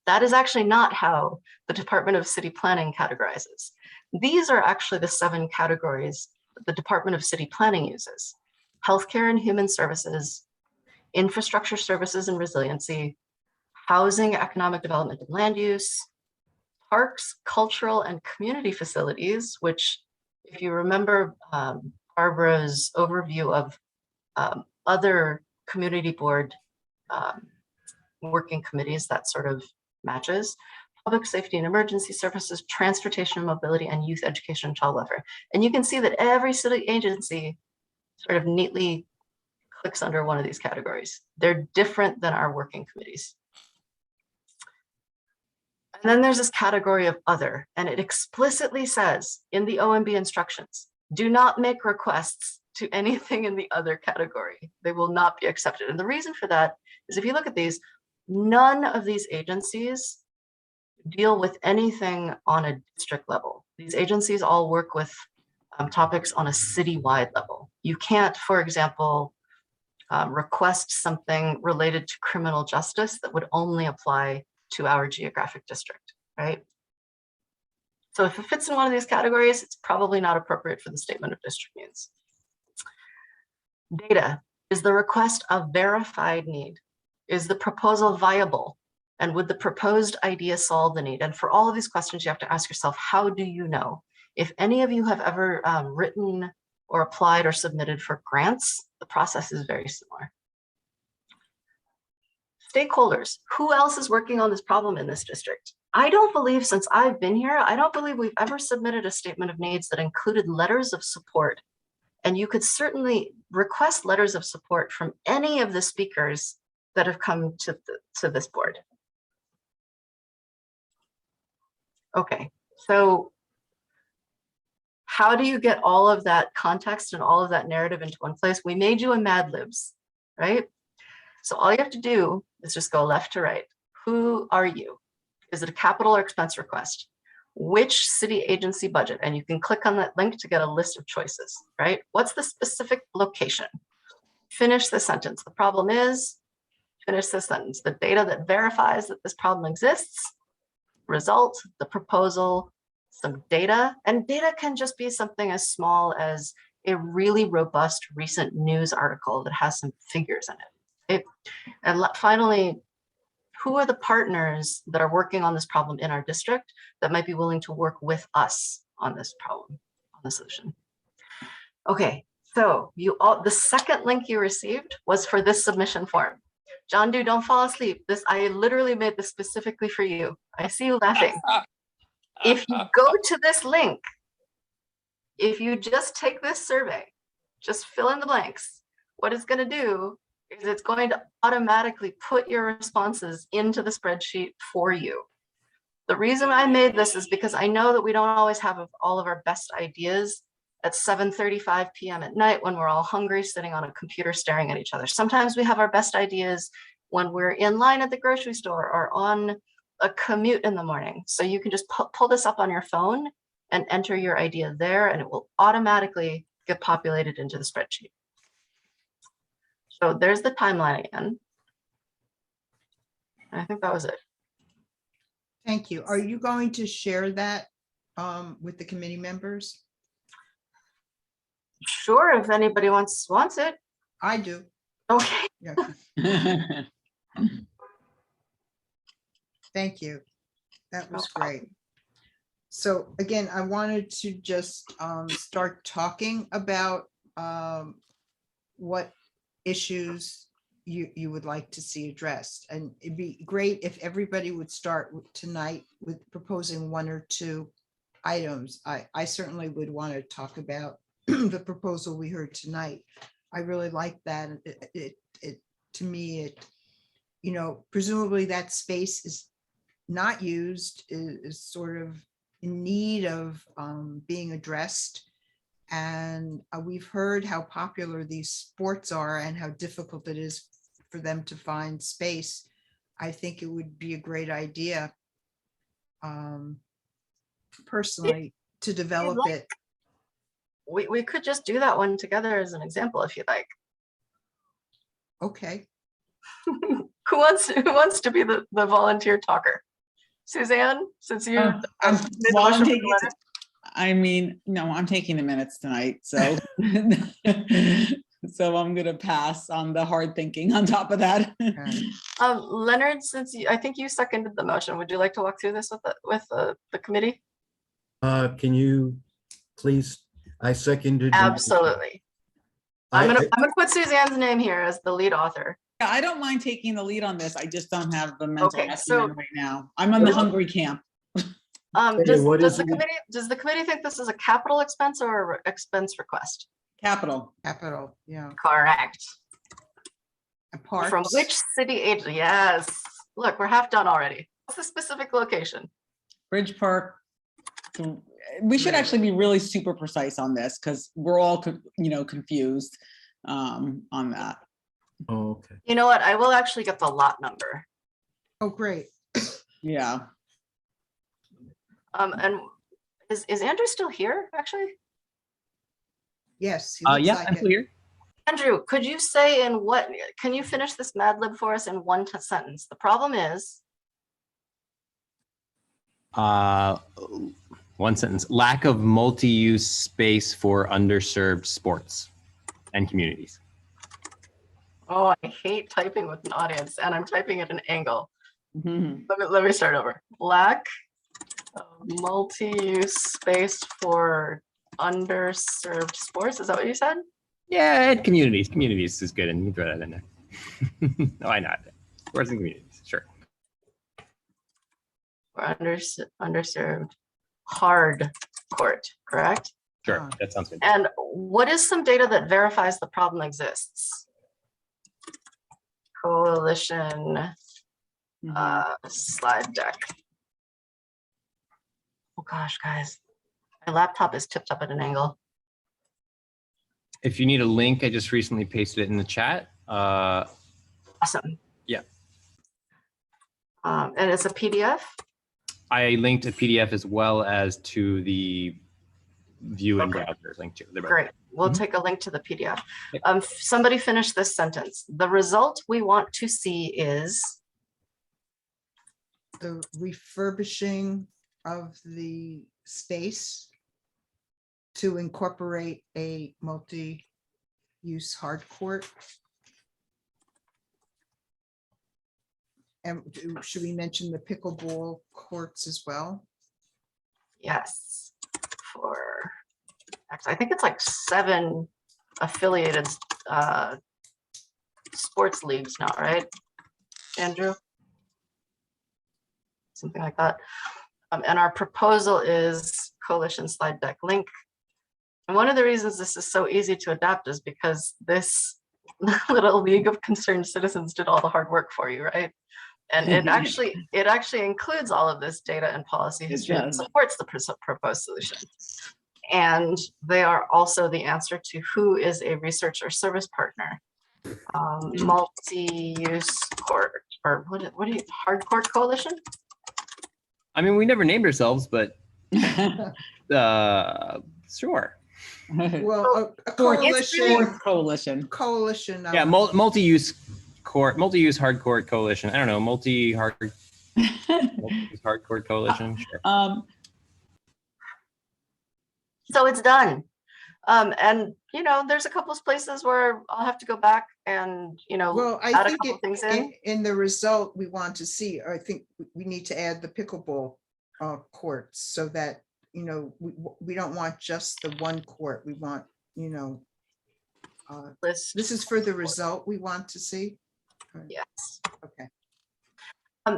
That is actually not how the Department of City Planning categorizes. These are actually the 7 categories that the Department of City Planning uses: healthcare and human services, infrastructure services and resiliency, housing, economic development and land use, parks, cultural and community facilities, which, if you remember Barbara's overview of other community board working committees, that sort of matches. Public safety and emergency services, transportation and mobility, and youth education and child welfare. And you can see that every city agency sort of neatly clicks under one of these categories. They're different than our working committees. And then there's this category of other, and it explicitly says in the OMB instructions, do not make requests to anything in the other category. They will not be accepted. And the reason for that is, if you look at these, none of these agencies deal with anything on a district level. These agencies all work with topics on a citywide level. You can't, for example, request something related to criminal justice that would only apply to our geographic district, right? So if it fits in one of these categories, it's probably not appropriate for the statement of district needs. Data. Is the request a verified need? Is the proposal viable? And would the proposed idea solve the need? And for all of these questions, you have to ask yourself, how do you know? If any of you have ever written or applied or submitted for grants, the process is very similar. Stakeholders. Who else is working on this problem in this district? I don't believe, since I've been here, I don't believe we've ever submitted a statement of needs that included letters of support. And you could certainly request letters of support from any of the speakers that have come to this board. Okay, so how do you get all of that context and all of that narrative into one place? We made you a Mad Libs, right? So all you have to do is just go left to right. Who are you? Is it a capital or expense request? Which city agency budget? And you can click on that link to get a list of choices, right? What's the specific location? Finish the sentence. The problem is, finish the sentence. The data that verifies that this problem exists, result, the proposal, some data. And data can just be something as small as a really robust recent news article that has some figures in it. And finally, who are the partners that are working on this problem in our district that might be willing to work with us on this problem, on the solution? Okay, so the second link you received was for this submission form. John Doe, don't fall asleep. I literally made this specifically for you. I see you laughing. If you go to this link, if you just take this survey, just fill in the blanks, what it's going to do is it's going to automatically put your responses into the spreadsheet for you. The reason I made this is because I know that we don't always have all of our best ideas at 7:35 p.m. at night when we're all hungry, sitting on a computer staring at each other. Sometimes we have our best ideas when we're in line at the grocery store or on a commute in the morning. So you can just pull this up on your phone and enter your idea there, and it will automatically get populated into the spreadsheet. So there's the timeline again. And I think that was it. Thank you. Are you going to share that with the committee members? Sure, if anybody wants it. I do. Okay. Yeah. Thank you. That was great. So again, I wanted to just start talking about what issues you would like to see addressed. And it'd be great if everybody would start tonight with proposing 1 or 2 items. I certainly would want to talk about the proposal we heard tonight. I really like that. To me, presumably that space is not used, is sort of in need of being addressed. And we've heard how popular these sports are and how difficult it is for them to find space. I think it would be a great idea, personally, to develop it. We could just do that one together as an example if you like. Okay. Who wants to be the volunteer talker? Suzanne, since you made the Well, motion for the letter. I mean, no, I'm taking the minutes tonight, so so I'm gonna pass on the hard thinking on top of that. Leonard, I think you seconded the motion, would you like to walk through this with the committee? Can you please, I seconded. Absolutely. I'm gonna put Suzanne's name here as the lead author. Yeah, I don't mind taking the lead on this. I just don't have the mental Okay, acumen so- right now. I'm on the hungry camp. Does the committee think this is a capital expense or expense request? Capital. Capital, yeah. Correct. And parks. From which city agency? Yes. Look, we're half done already. What's the specific location? Bridge Park. We should actually be really super precise on this because we're all, confused on that. Oh, okay. You know what? I will actually get the lot number. Oh, great. Yeah. And is Andrew still here, actually? Yes. Yeah, I'm still here. Andrew, could you say can you finish this Mad Lib for us in one sentence? The problem is, One sentence: lack of multi-use space for underserved sports and communities. oh, I hate typing with an audience and I'm typing at an angle. Mhm. Let me start over. Lack of multi-use space for underserved sports. Is that what you said? Yeah, and communities. Communities is good, and you can throw that in there. Why not? Sports and communities, sure. For underserved hard court, correct? Sure, that sounds good. And what is some data that verifies the problem exists? Coalition slide deck. Oh gosh, guys, my laptop is tipped up at an angle. If you need a link, I just recently pasted it in the chat. Awesome. Yeah. And it's a PDF? I linked a PDF as well as to the view and browser link to. Great. We'll take a link to the PDF. Somebody finish this sentence. The result we want to see is The refurbishing of the space to incorporate a multi-use hard court. And should we mention the pickleball courts as well? yes. I think it's like 7 affiliated sports leagues now, right, Andrew? Something like that. And our proposal is coalition slide deck link. And one of the reasons this is so easy to adapt is because this little League of Concerned Citizens did all the hard work for you, right? And it actually includes all of this data and policy history that supports the proposed solution. And they are also the answer to who is a research or service partner. Multi-use court, or what do you, hard court coalition? I mean, we never named ourselves, but sure. Well, a coalition. Coalition. Yeah, multi-use court, multi-use hard court coalition. I don't know, multi-use hard court coalition. Sure. So it's done. And there's a couple of places where I'll have to go back and Well, I add a think couple things in. in the result we want to see, I think we need to add the pickleball courts so that, we don't want just the one court. We want, this is for the result we want to see. Yes. Okay.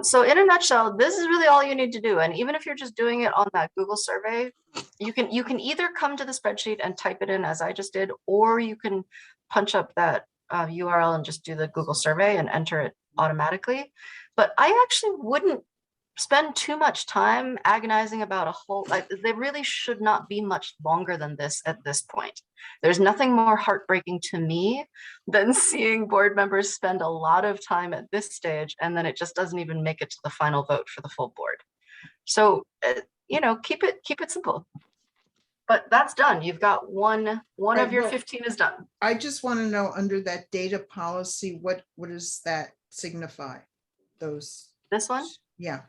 So in a nutshell, this is really all you need to do. And even if you're just doing it on that Google survey, you can either come to the spreadsheet and type it in as I just did, or you can punch up that URL and just do the Google survey and enter it automatically. But I actually wouldn't spend too much time agonizing about a whole, like, they really should not be much longer than this at this point. There's nothing more heartbreaking to me than seeing board members spend a lot of time at this stage and then it just doesn't even make it to the final vote for the full board. So, you know, keep it simple. But that's done. You've got one Right, of your well, 15 is done. I just want to know, under that data policy, what does that signify? Those, This one? yeah.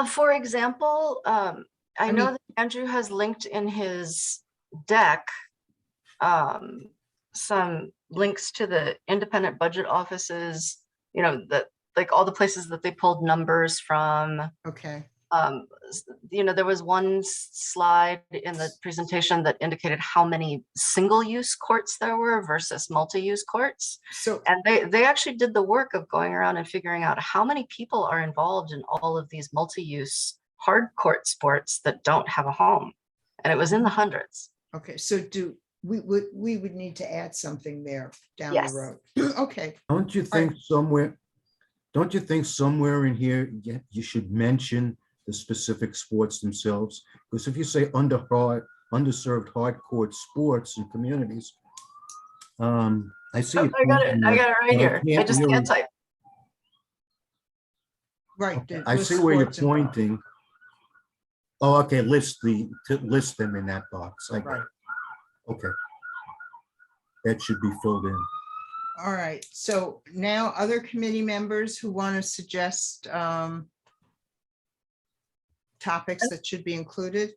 For example, I know mean- that Andrew has linked in his deck some links to the independent budget offices, you know, that like all the places that they pulled numbers from. Okay. You know, there was one slide in the presentation that indicated how many single-use courts there were versus multi-use courts. So, and they actually did the work of going around and figuring out how many people are involved in all of these multi-use hard court sports that don't have a home. And it was in the hundreds. okay, so we would need to add something there down Yes. the road. Okay. Don't you think somewhere in here you should mention the specific sports themselves? Because if you say underserved hardcore sports and communities, I see. I got it right here. I just can't type. Right. I see where you're pointing. Oh, okay, list them in that box. I got it. Okay. That should be filled in. All right, so now other committee members who want to suggest topics that should be included.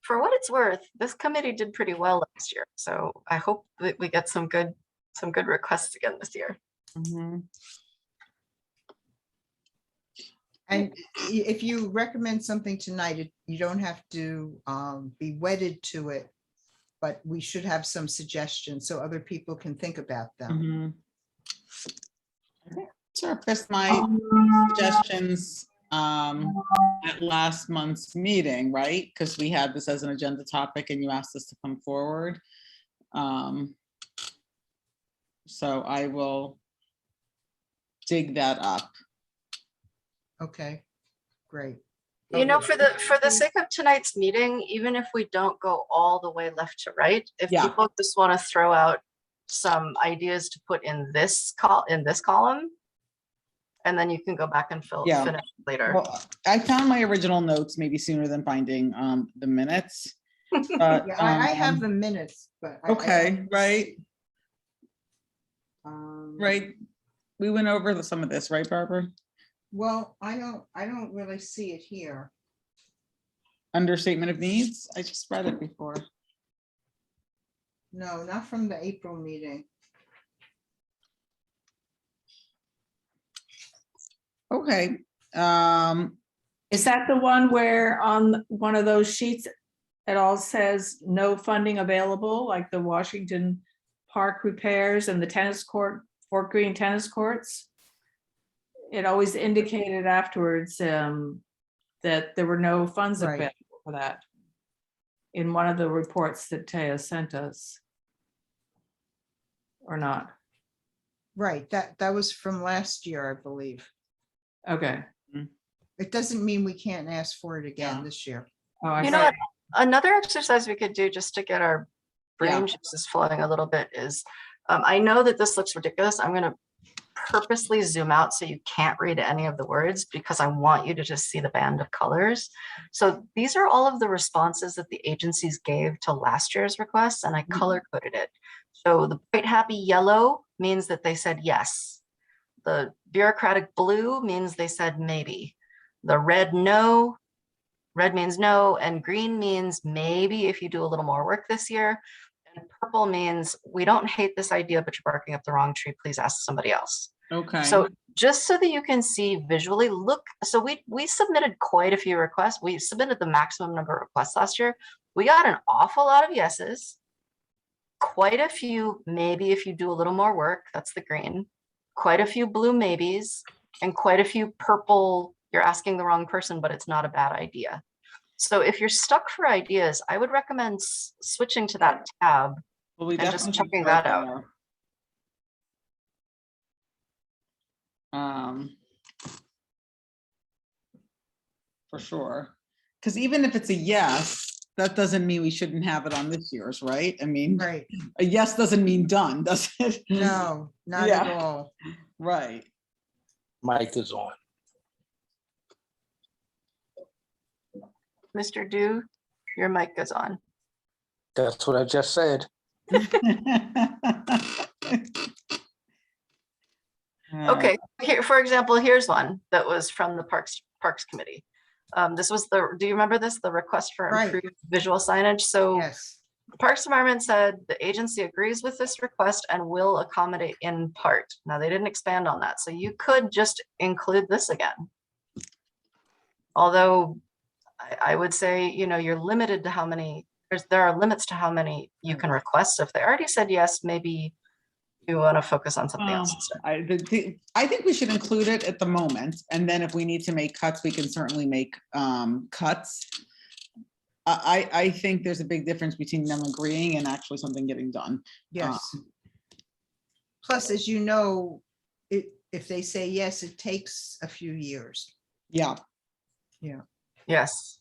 For what it's worth, this committee did pretty well last year. So I hope that we get some good requests again this year. And if you recommend something tonight, you don't have to be wedded to it, but we should have some suggestions so other people can think about them. Surfaced my suggestions at last month's meeting, right? Because we had this as an agenda topic and you asked us to come forward. So I will dig that up. Okay, great. You know, for the sake of tonight's meeting, even if we don't go all the way left to right, if people just want to throw out some ideas to put in this column, and then you can go back and finish later. Well, I found my original notes maybe sooner than finding the minutes. But, Yeah, I have the minutes, but. Right. Right. We went over some of this, right, Barbara? Well, I don't really see it here. Under statement of needs? I just read it before. No, not from the April meeting. Okay. Is that the one where on one of those sheets, it all says no funding available, like the Washington Park repairs and the tennis court, Fort Greene tennis courts? It always indicated afterwards that there were no funds available for that in one of the reports that Taya sent us. Or not? Right, that was from last year, I believe. Okay. It doesn't mean we can't ask for it again this year. Oh, You know what? Another exercise we could do just to get our brain juices flowing a little bit is, I know that this looks ridiculous. I'm going to purposely zoom out so you can't read any of the words because I want you to just see the band of colors. So these are all of the responses that the agencies gave to last year's requests, and I color coded it. So the bright happy yellow means that they said yes. The bureaucratic blue means they said maybe. The red no, red means no, and green means maybe if you do a little more work this year. And purple means we don't hate this idea, but you're barking up the wrong tree. Please ask somebody else. Okay. So just so that you can see visually, look, so we submitted quite a few requests. We submitted the maximum number of requests last year. We got an awful lot of yeses, quite a few maybe if you do a little more work, that's the green, quite a few blue maybes, and quite a few purple, you're asking the wrong person, but it's not a bad idea. So if you're stuck for ideas, I would recommend switching to that tab and just checking that out. for sure. Because even if it's a yes, that doesn't mean we shouldn't have it on this year's, right? I mean, Right. a yes doesn't mean done, does it? No, not at Yeah. all. Right. Mic is on. Mr. Du, your mic is on. That's what I just said. Okay, here, for example, here's one that was from the Parks Committee. This was do you remember this? The request for Right. improved visual signage. So Yes. the Parks Department said the agency agrees with this request and will accommodate in part. Now, they didn't expand on that, so you could just include this again. Although I would say, you know, you're limited to how many, there are limits to how many you can request. So if they already said yes, maybe you want to focus on something else instead. I think we should include it at the moment, and then if we need to make cuts, we can certainly make cuts. I think there's a big difference between them agreeing and actually something getting done. Yes. Plus, as you know, if they say yes, it takes a few years. Yeah. Yeah. Yes.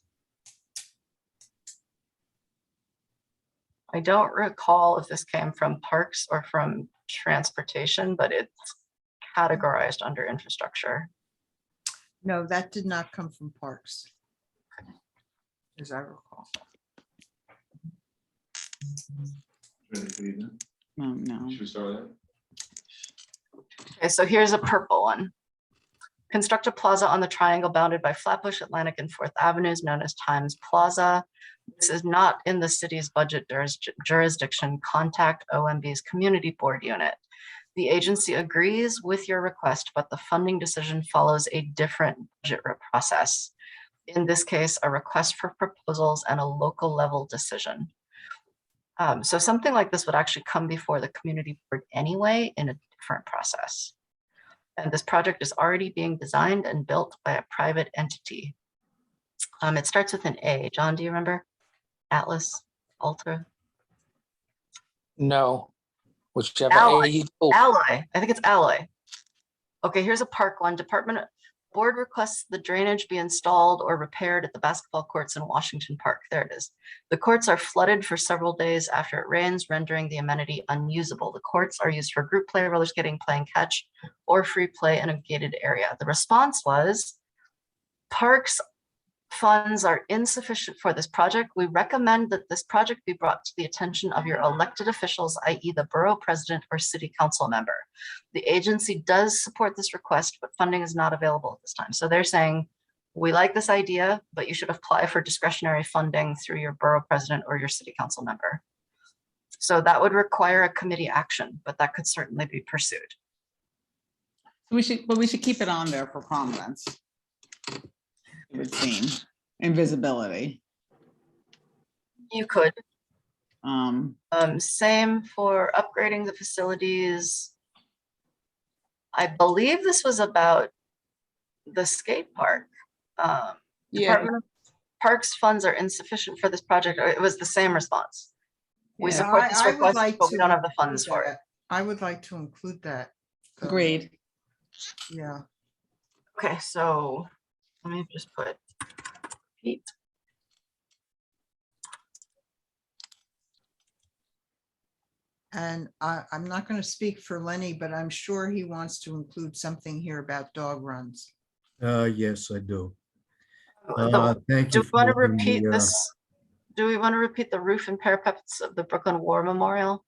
I don't recall if this came from Parks or from Transportation, but it's categorized under infrastructure. No, that did not come from Parks, as I recall. No. Should we start with that? Okay, so here's a purple one. Construct a plaza on the triangle bounded by Flatbush, Atlantic, and 4th Avenues, known as Times Plaza. This is not in the city's budget jurisdiction. Contact OMB's Community Board Unit. The agency agrees with your request, but the funding decision follows a different budget process. In this case, a request for proposals and a local level decision. So something like this would actually come before the community board anyway in a different process. And this project is already being designed and built by a private entity. It starts with an A. John, do you remember? Atlas, Ultra? No, whichever Ally. A you pull. Ally. I think it's Ally. Okay, here's a park one. Board requests the drainage be installed or repaired at the basketball courts in Washington Park. There it is. The courts are flooded for several days after it rains, rendering the amenity unusable. The courts are used for group play, roller skating, playing catch, or free play in a gated area. The response was, Parks funds are insufficient for this project. We recommend that this project be brought to the attention of your elected officials, i.e. the borough president or city council member. The agency does support this request, but funding is not available at this time. So they're saying, we like this idea, but you should apply for discretionary funding through your borough president or your city council member. So that would require a committee action, but that could certainly be pursued. We should keep it on there for prominence. It would seem, and visibility. You could. Same for upgrading the facilities. I believe this was about the skate park. Department of Parks funds are insufficient for this project. It was the same response. We Yeah, support this I would request, like but we to don't have the funds include for it. that. I would like to include that. Agreed. Yeah. Okay, so let me just put Pete. And I'm not going to speak for Lenny, but I'm sure he wants to include something here about dog runs. Yes, I do. Thank Do you. we want to for the, repeat this? Do we want to repeat the roof and parapets of the Brooklyn War Memorial?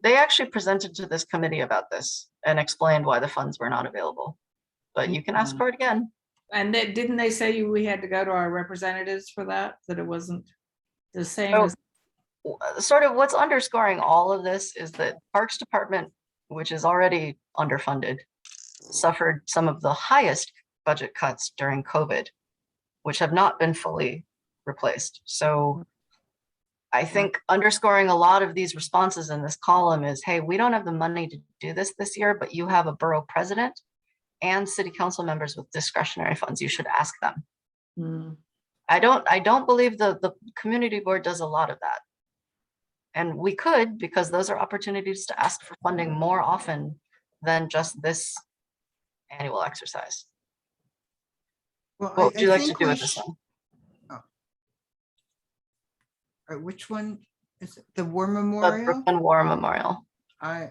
They actually presented to this committee about this and explained why the funds were not available. But you can ask for it again. And didn't they say we had to go to our representatives for that? That it wasn't the same So, as? sort of what's underscoring all of this is that Parks Department, which is already underfunded, suffered some of the highest budget cuts during COVID, which have not been fully replaced. So I think underscoring a lot of these responses in this column is, hey, we don't have the money to do this year, but you have a borough president and city council members with discretionary funds. You should ask them. I don't believe the community board does a lot of that. And we could, because those are opportunities to ask for funding more often than just this annual exercise. Well, What would you like to think do we with this one? Which one is it? The War The Memorial? Brooklyn War Memorial. I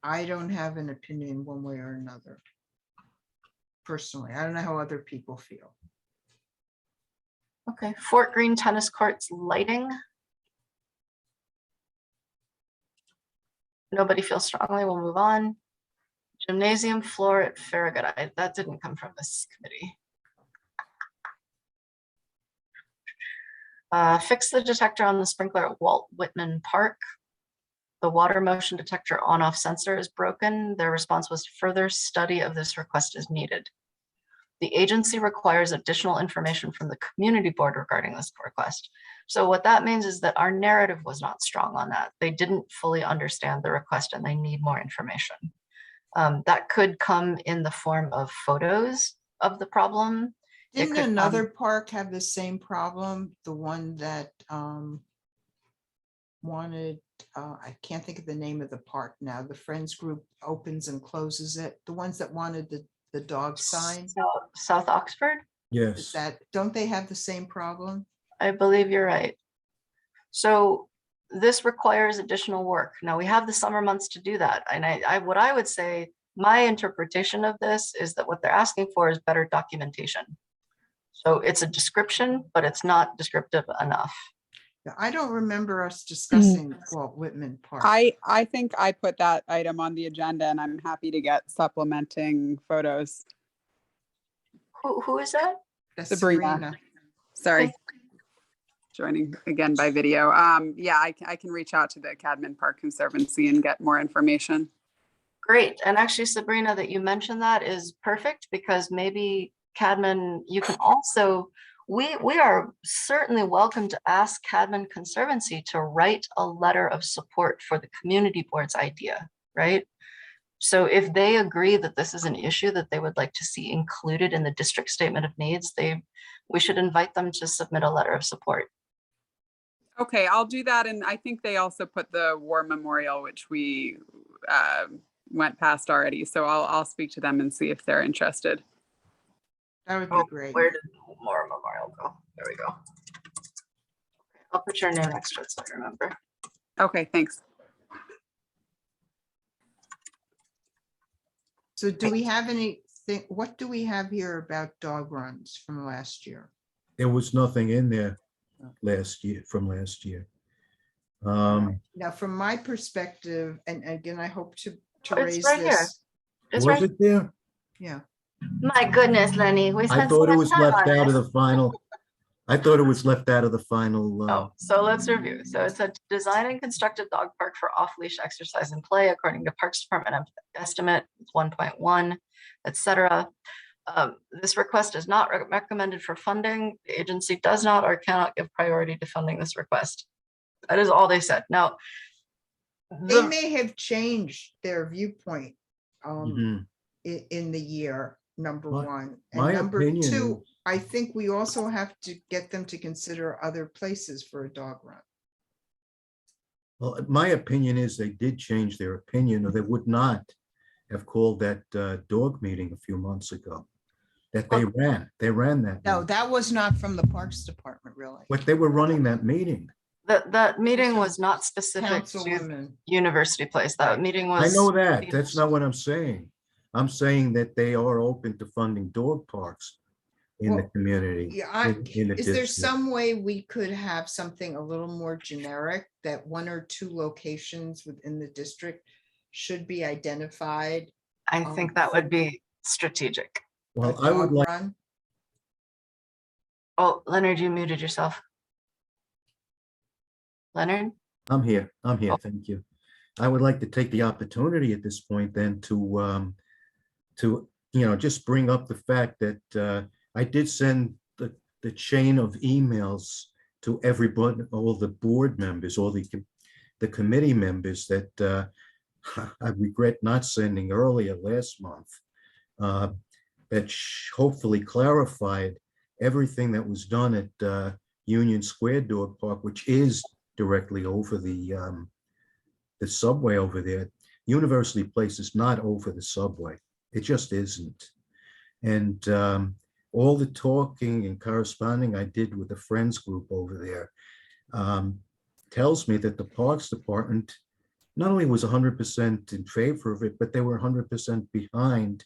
don't have an opinion one way or another. Personally, I don't know how other people feel. Okay, Fort Greene Tennis Courts lighting. Nobody feels strongly, we'll move on. Gymnasium floor at Farragut. That didn't come from this committee. Fix the detector on the sprinkler at Walt Whitman Park. The water motion detector on-off sensor is broken. Their response was further study of this request is needed. The agency requires additional information from the community board regarding this request. So what that means is that our narrative was not strong on that. They didn't fully understand the request and they need more information. That could come in the form of photos of the problem. Didn't another park have the same problem? The one that wanted, I can't think of the name of the park now. The Friends group opens and closes it. The ones that wanted the dog sign. South Oxford? Is don't they have the same problem? I believe you're right. So this requires additional work. Now we have the summer months to do that. And what I would say, my interpretation of this is that what they're asking for is better documentation. So it's a description, but it's not descriptive enough. I don't remember us discussing Walt Whitman Park. I think I put that item on the agenda and I'm happy to get supplementing photos. Who is that? That's Sabrina. Sorry. Joining again by video. Yeah, I can reach out to the Cadman Park Conservancy and get more information. Great. And actually, Sabrina, that you mentioned that is perfect because maybe Cadman, you can also, we are certainly welcome to ask Cadman Conservancy to write a letter of support for the community board's idea, right? So if they agree that this is an issue that they would like to see included in the district statement of needs, we should invite them to submit a letter of support. Okay, I'll do that. And I think they also put the War Memorial, which we went past already. So I'll speak to them and see if they're interested. That would be great. Where did War Memorial go? There we go. Okay, I'll put your name next to it so I remember. Okay, thanks. So do we have anything, what do we have here about dog runs from last year? There was nothing in there from last year. Now, from my perspective, and again, I hope to raise right here. this. It's Was right. it there? Yeah. My goodness, Lenny, we I spent so thought it much was time left on out of this. the final. I thought it was left out of the final. Oh, so let's review. So it's a design and construct a dog park for off-leash exercise and play according to Parks Department estimate 1.1, etc. This request is not recommended for funding. The agency does not or cannot give priority to funding this request. That is all they said. Now, They may have changed their viewpoint in the year, number one. And my number opinion two, I think we also have to get them to consider other places for a dog run. Well, my opinion is they did change their opinion, or they would not have called that dog meeting a few months ago. That they ran. They ran that. No, meeting. that was not from the Parks Department, really. But they were running that meeting. that meeting was not specific to Councilwoman. University Place. That meeting was. I know that. That's not what I'm saying. I'm saying that they are open to funding dog parks in the community. Yeah, in the is there district. some way we could have something a little more generic that one or two locations within the district should be identified? I think that would be strategic. Well, I would like. Run? Oh, Leonard, you muted yourself. Leonard? I'm here. Thank you. I would like to take the opportunity at this point then to just bring up the fact that I did send the chain of emails to everybody, all the board members, all the committee members that I regret not sending earlier last month. That hopefully clarified everything that was done at Union Square Dog Park, which is directly over the subway over there. University Place is not over the subway. It just isn't. And all the talking and corresponding I did with the Friends group over there tells me that the Parks Department not only was 100% in favor of it, but they were 100% behind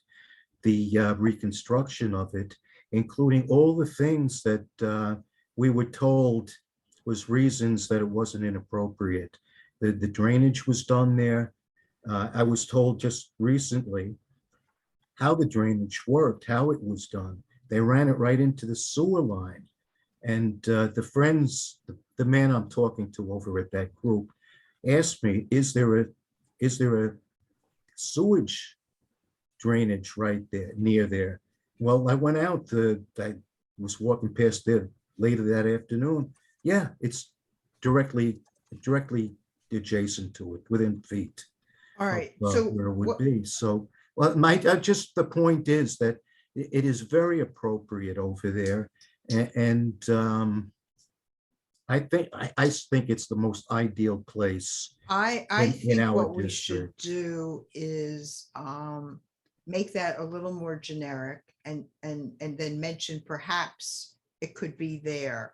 the reconstruction of it, including all the things that we were told was reasons that it wasn't inappropriate. The drainage was done there. I was told just recently how the drainage worked, how it was done. They ran it right into the sewer line. And the Friends, the man I'm talking to over at that group, asked me, is there a sewage drainage right there, near there? Well, I went out, I was walking past there later that afternoon. Yeah, it's directly adjacent to it, within feet. All right, of, so where it would what, be. So, well, just the point is that it is very appropriate over there. And I think it's the most ideal place I in think our what we should district. do is make that a little more generic and then mention perhaps it could be there.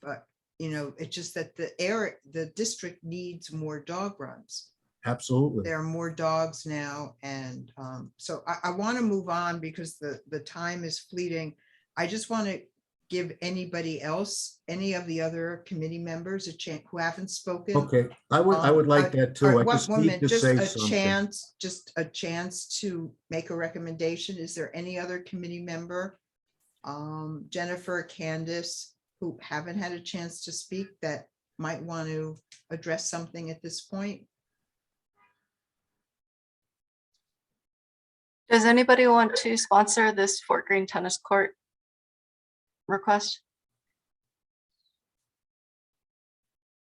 But, you know, it's just that the district needs more dog runs. Absolutely. There are more dogs now. And so I want to move on because the time is fleeting. I just want to give anybody else, any of the other committee members a chance who haven't spoken. Okay, I would like that too. I just One need minute, to just say a something. chance to make a recommendation. Is there any other committee member, Jennifer, Candace, who haven't had a chance to speak that might want to address something at this point? Does anybody want to sponsor this Fort Greene tennis court request?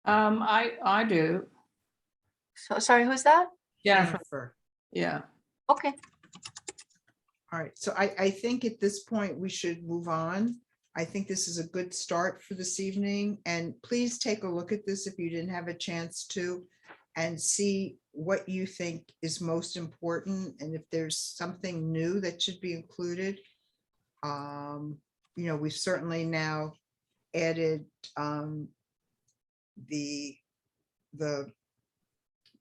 I do. So sorry, who's that? Jennifer. Yeah. Okay. All right, so I think at this point we should move on. I think this is a good start for this evening, and please take a look at this if you didn't have a chance to, and see what you think is most important, and if there's something new that should be included. You know, we've certainly now added the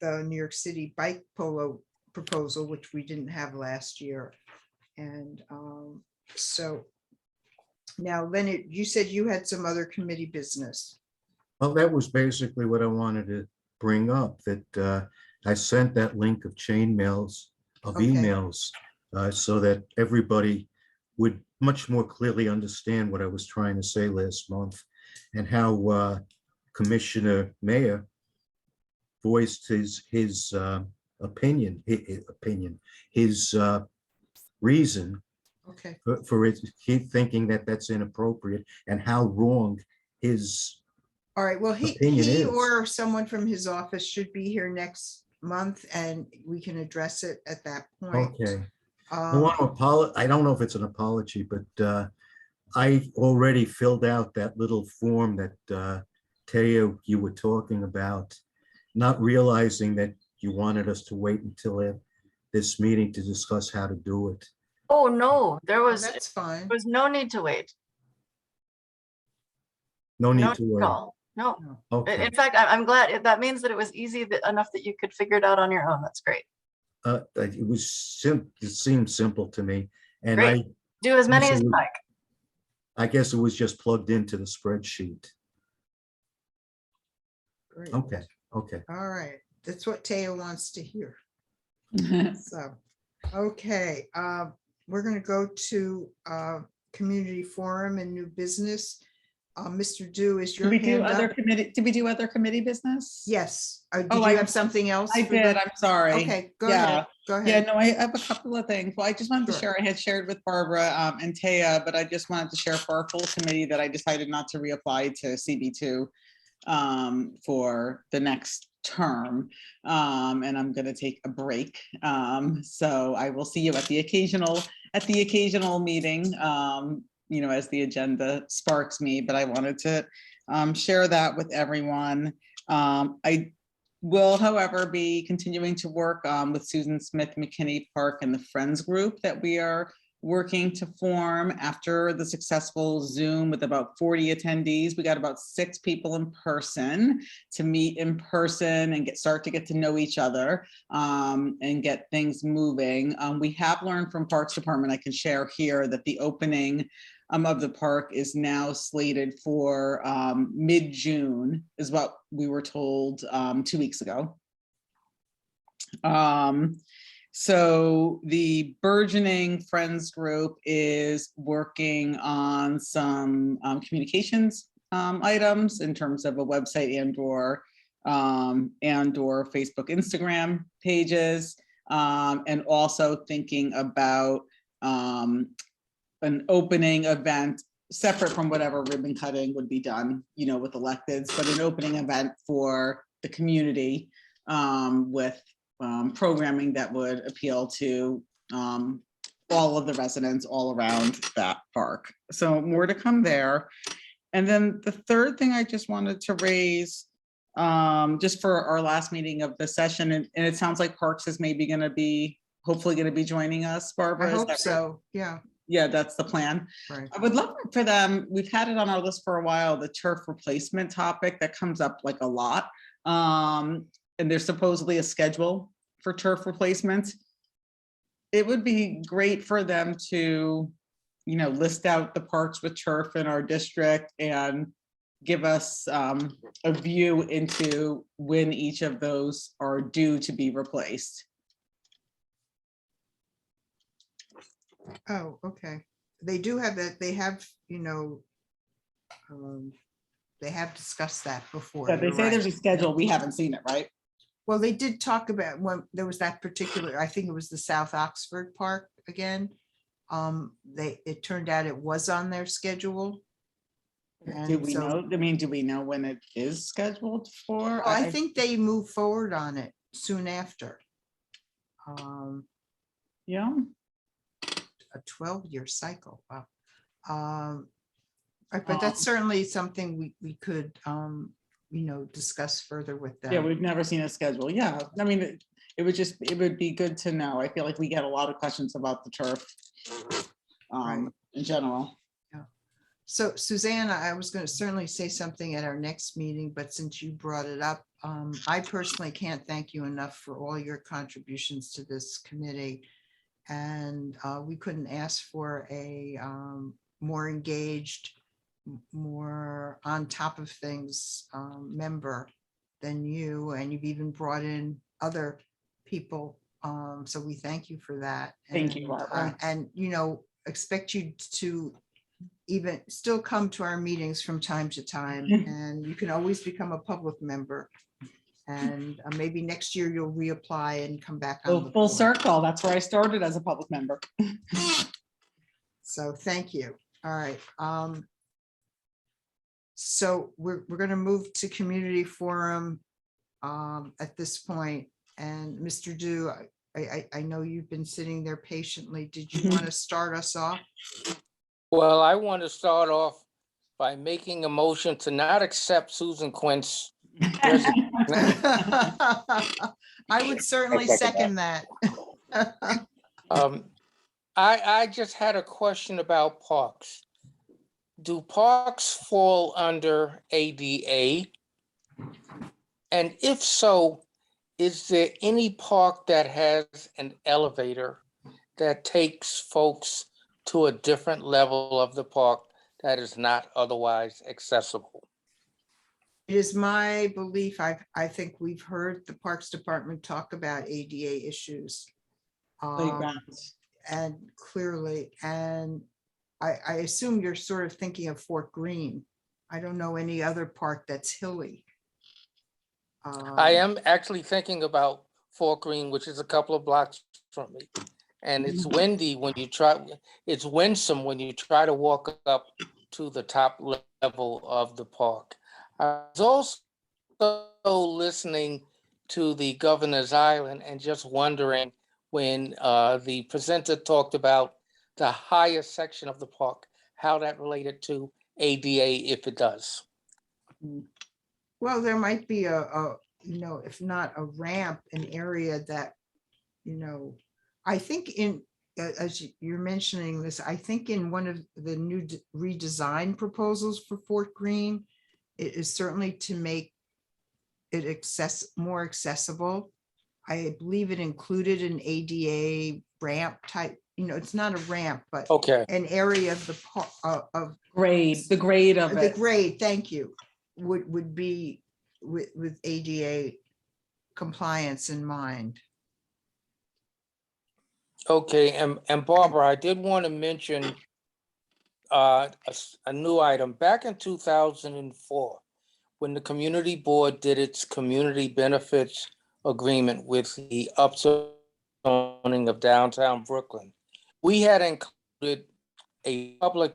New York City bike polo proposal, which we didn't have last year. And so now, Leonard, you said you had some other committee business. Well, that was basically what I wanted to bring up, that I sent that link of chain mails, of Okay. emails, so that everybody would much more clearly understand what I was trying to say last month, and how Commissioner Mayer voiced his opinion, his reason Okay. for it, thinking that that's inappropriate, and how wrong his All right, well, opinion he is. or someone from his office should be here next month and we can address it at that point. Okay. I don't know if it's an apology, but I already filled out that little form that Teo, you were talking about, not realizing that you wanted us to wait until this meeting to discuss how to do it. Oh, no, That's fine. there was no need to wait. No need No to need at wait. all. No. Okay. In fact, I'm glad that means that it was easy enough that you could figure it out on your own. That's great. It seemed simple to me, and Great. Do as many as you like. I guess it was just plugged into the spreadsheet. Great. Okay. All right, that's what Teo wants to hear. So, okay, we're going to go to community forum and new business. Mr. Du, is your Did we do hand other up? committee? Did we do other committee business? Yes. Did Oh, you have something else? I for did. the- I'm sorry. Okay, go Yeah. ahead. Go Yeah, ahead. no, I have a couple of things. Well, I just wanted to Sure. share, I had shared with Barbara and Taya, but I just wanted to share for our full committee that I decided not to reapply to CB2 for the next term. And I'm going to take a break. So I will see you at the occasional meeting, you know, as the agenda sparks me, but I wanted to share that with everyone. I will, however, be continuing to work with Susan Smith, McKinney Park, and the Friends group that we are working to form after the successful Zoom with about 40 attendees. We got about 6 people in person to meet in person and start to get to know each other and get things moving. We have learned from Parks Department, I can share here, that the opening of the park is now slated for mid-June, is what we were told 2 weeks ago. So the burgeoning Friends group is working on some communications items in terms of a website and/or Facebook, Instagram pages, and also thinking about an opening event separate from whatever ribbon cutting would be done, you know, with electeds, but an opening event for the community with programming that would appeal to all of the residents all around that park. So more to come there. And then the third thing I just wanted to raise, just for our last meeting of the session, and it sounds like Parks is maybe going to be, hopefully going to be joining us, Barbara. I is hope that right? so, yeah. Yeah, that's the plan. Right. I would love for them, we've had it on our list for a while, the turf replacement topic that comes up like a lot. And there's supposedly a schedule for turf replacements. It would be great for them to, you know, list out the parks with turf in our district and give us a view into when each of those are due to be replaced. Oh, okay. They do have that, they have, you know, they have discussed that before. Yeah, they you're say there's a right. schedule. We haven't seen it, right? Well, they did talk about when there was that particular, I think it was the South Oxford Park again. It turned out it was on their schedule. Do And we so- know, I mean, do we know when it is scheduled for? Well, I think they moved forward on it soon after. Yeah. A 12-year cycle. Wow. But that's certainly something we could, you know, discuss further with them. Yeah, we've never seen a schedule. Yeah, I mean, it would be good to know. I feel like we get a lot of questions about the turf in general. Yeah. So Suzanne, I was going to certainly say something at our next meeting, but since you brought it up, I personally can't thank you enough for all your contributions to this committee. And we couldn't ask for a more engaged, more on top of things member than you, and you've even brought in other people. So we thank you for that. Thank you, Barbara. And, you know, expect you to even still come to our meetings from time to time, and you can always become a public member. And maybe next year you'll reapply and come back on the Full board. circle. That's where I started as a public member. So thank you. All right. So we're going to move to community forum at this point. And Mr. Du, I know you've been sitting there patiently. Did you want to start us off? Well, I want to start off by making a motion to not accept Susan Quint's resignation. I would certainly second that. I just had a question about parks. Do parks fall under ADA? And if so, is there any park that has an elevator that takes folks to a different level of the park that is not otherwise accessible? It is my belief, I think we've heard the Parks Department talk about ADA issues. And clearly, and I assume you're sort of thinking of Fort Greene. I don't know any other park that's hilly. I am actually thinking about Fort Greene, which is a couple of blocks from me. And it's windy when you try, it's winsome when you try to walk up to the top level of the park. I was also listening to the Governor's Island and just wondering when the presenter talked about the higher section of the park, how that related to ADA, if it does. Well, there might be a, you know, if not a ramp, an area that, you know, I think you're mentioning this, I think in one of the new redesign proposals for Fort Greene, it is certainly to make it more accessible. I believe it included an ADA ramp type, it's not a ramp, but Okay. an area of the of the grade of the it. grade, thank you, would be with ADA compliance in mind. Okay, and Barbara, I did want to mention a new item. Back in 2004, when the community board did its community benefits agreement with the upzoning of downtown Brooklyn, we had included a public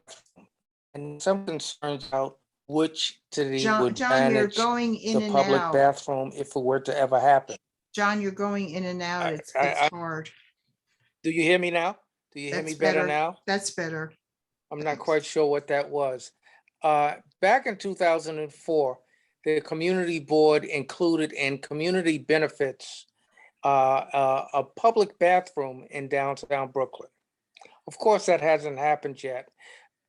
and some concerns about which city would John, you're manage going in the and public out. bathroom if it were to ever happen. John, you're going in and out. It's hard. Do you hear me now? Do you hear me That's better better. now? That's better. I'm not quite sure what that was. Back in 2004, the community board included in community benefits a public bathroom in downtown Brooklyn. Of course, that hasn't happened yet.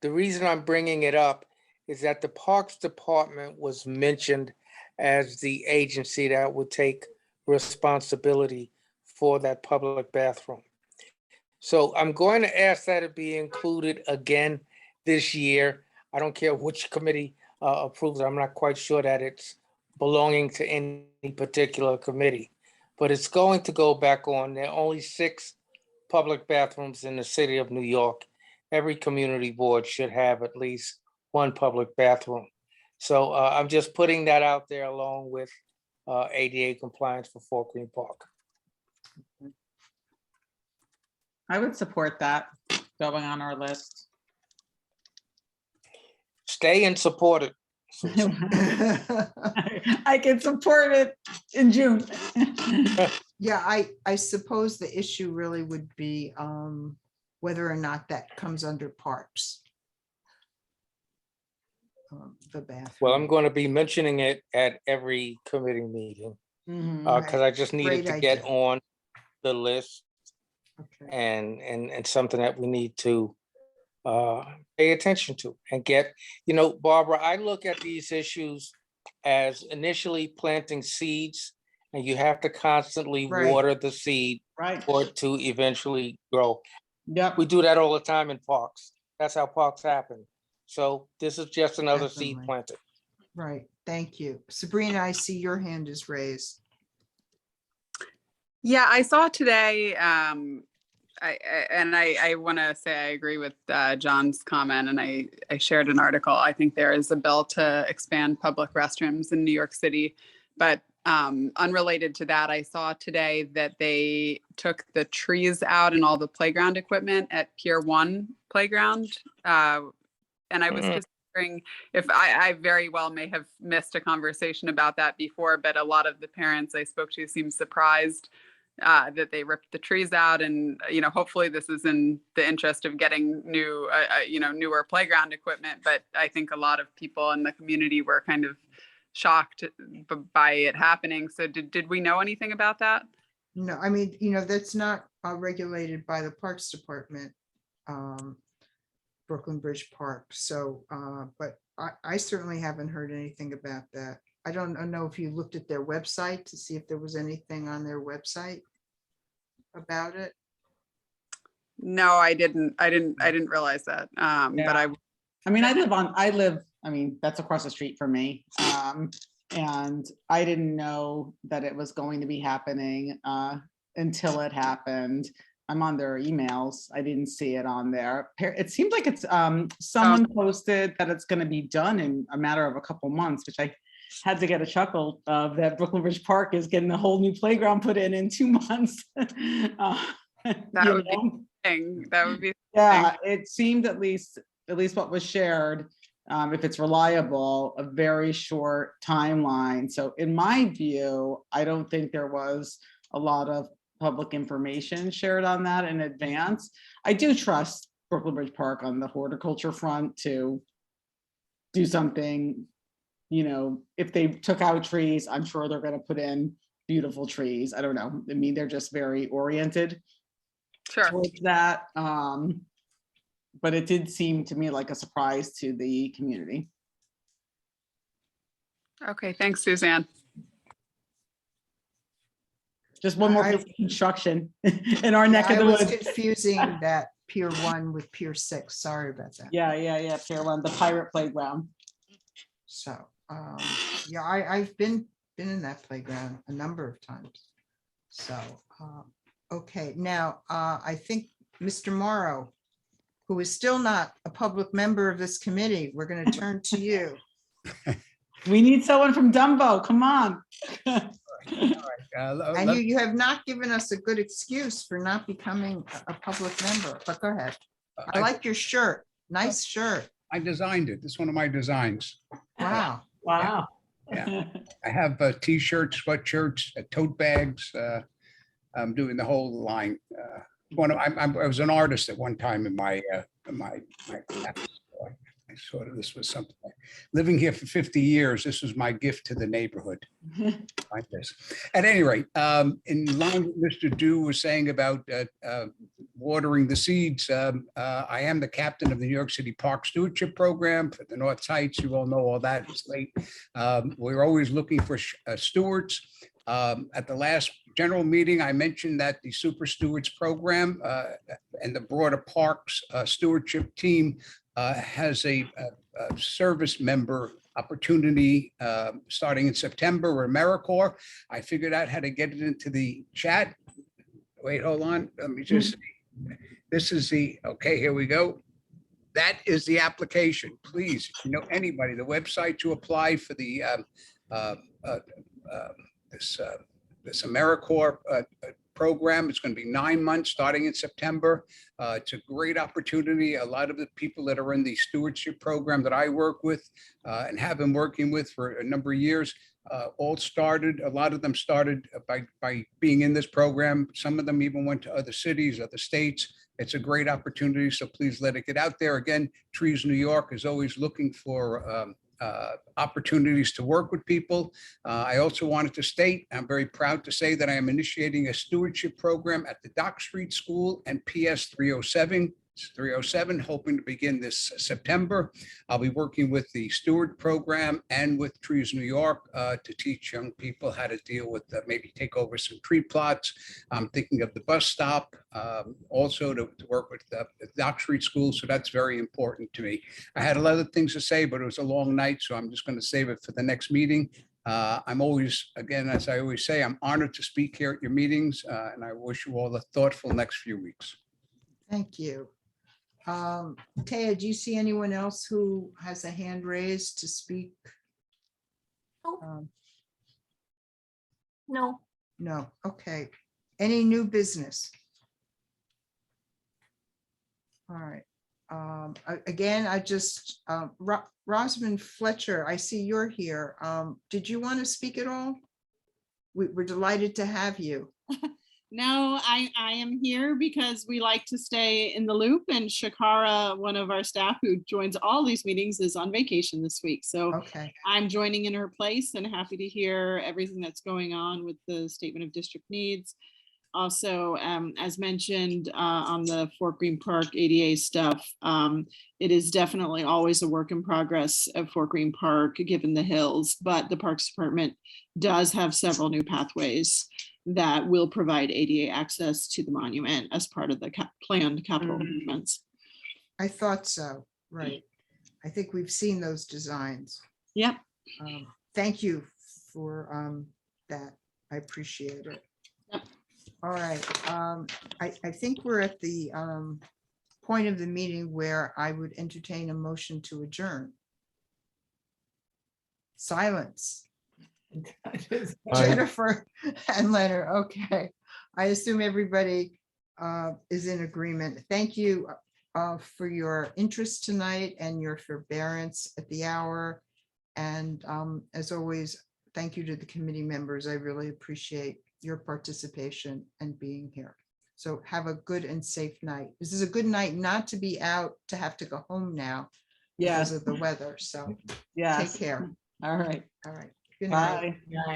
The reason I'm bringing it up is that the Parks Department was mentioned as the agency that would take responsibility for that public bathroom. So I'm going to ask that it be included again this year. I don't care which committee approves it. I'm not quite sure that it's belonging to any particular committee, but it's going to go back on. There are only 6 public bathrooms in the city of New York. Every community board should have at least 1 public bathroom. So I'm just putting that out there along with ADA compliance for Fort Greene Park. I would support that going on our list. Stay and support it. I can support it in June. Yeah, I suppose the issue really would be whether or not that comes under parks. The bathroom. Well, I'm going to be mentioning it at every committee meeting because I just needed Great to get idea. on the list Okay. and something that we need to pay attention to and get, Barbara, I look at these issues as initially planting seeds, and you have to constantly Right. water the seed Right. for it to eventually grow. Yep. We do that all the time in parks. That's how parks happen. So this is just another seed Definitely. planted. Right, thank you. Sabrina, I see your hand is raised. Yeah, I saw today, I want to say I agree with John's comment, and I shared an article. I think there is a bill to expand public restrooms in New York City, but unrelated to that, I saw today that they took the trees out and all the playground equipment at Pier 1 playground. And I was just wondering if I very well may have missed a conversation about that before, but a lot of the parents I spoke to seemed surprised that they ripped the trees out, and hopefully this is in the interest of getting new newer playground equipment. But I think a lot of people in the community were kind of shocked by it happening. So did we know anything about that? No, I mean, that's not regulated by the Parks Department, Brooklyn Bridge Park. So, but I certainly haven't heard anything about that. I don't know if you looked at their website to see if there was anything on their website about it. No, I didn't realize that. But I mean, that's across the street from me. And I didn't know that it was going to be happening until it happened. I'm on their emails. I didn't see it on there. It seems like it's someone posted that it's going to be done in a matter of a couple months, which I had to get a chuckle of, that Brooklyn Bridge Park is getting a whole new playground put in 2 months. That would be the thing. That would be yeah, it seemed at least what was shared, if it's reliable, a very short timeline. So in my view, I don't think there was a lot of public information shared on that in advance. I do trust Brooklyn Bridge Park on the horticulture front to do something. If they took out trees, I'm sure they're going to put in beautiful trees. I don't know. I mean, they're just very oriented. Sure. towards that. But it did seem to me like a surprise to the community. Okay, thanks, Suzanne. Just one more I- piece of construction in our neck of I the was woods. confusing that Pier 1 with Pier 6. Sorry about that. Yeah, Pier 1, the pirate playground. So, yeah, I've been in that playground a number of times. So, okay, now, I think Mr. Morrow, who is still not a public member of this committee, we're going to turn to you. We need someone from Dumbo, come on. And you have not given us a good excuse for not becoming a public member, but go ahead. I like your shirt. Nice shirt. I designed it. It's one of my designs. Wow. Wow. Yeah. I have t-shirts, sweatshirts, tote bags. I'm doing the whole line. I was an artist at one time in my I sort of, this was something, living here for 50 years, this was my gift to the neighborhood. Like this. At any rate, in line with Mr. Dew was saying about watering the seeds, I am the captain of the New York City Park Stewardship Program for the North Sites. You all know all that. It's late. We're always looking for stewards. At the last general meeting, I mentioned that the Super Stewards Program and the broader Parks Stewardship Team has a service member opportunity starting in September or AmeriCorps. I figured out how to get it into the chat. Wait, hold on. Let me just, this is the, okay, here we go. That is the application. Please, if you know anybody, the website to apply for the this AmeriCorps program. It's going to be 9 months starting in September. It's a great opportunity. A lot of the people that are in the stewardship program that I work with and have been working with for a number of years, all started, a lot of them started by being in this program. Some of them even went to other cities, other states. It's a great opportunity. So please let it get out there. Again, Trees New York is always looking for opportunities to work with people. I also wanted to state, I'm very proud to say that I am initiating a stewardship program at the Dock Street School and PS 307, hoping to begin this September. I'll be working with the Steward Program and with Trees New York to teach young people how to deal with, maybe take over some tree plots. I'm thinking of the bus stop, also to work with the Dock Street School. So that's very important to me. I had a lot of things to say, but it was a long night, so I'm just going to save it for the next meeting. I'm always, again, as I always say, I'm honored to speak here at your meetings, and I wish you all a thoughtful next few weeks. Thank you. Taya, do you see anyone else who has a hand raised to speak? No. No. Okay. Any new business? All right. Again, I just, Rosamond Fletcher, I see you're here. Did you want to speak at all? We're delighted to have you. No, I am here because we like to stay in the loop, and Shakara, one of our staff who joins all these meetings, is on vacation this week. So okay. I'm joining in her place and happy to hear everything that's going on with the Statement of District Needs. Also, as mentioned on the Fort Greene Park ADA stuff, it is definitely always a work in progress at Fort Greene Park, given the hills, but the Parks Department does have several new pathways that will provide ADA access to the monument as part of the planned capital improvements. I thought so, right. I think we've seen those designs. Yep. Thank you for that. I appreciate it. Yep. All right. I think we're at the point of the meeting where I would entertain a motion to adjourn. Silence. Jennifer and Leonard. Okay. I assume everybody is in agreement. Thank you for your interest tonight and your forbearance at the hour. And as always, thank you to the committee members. I really appreciate your participation and being here. So have a good and safe night. This is a good night not to be out, to have to go home now because of the weather. So yes. take care. All right. All right. Good night. Bye.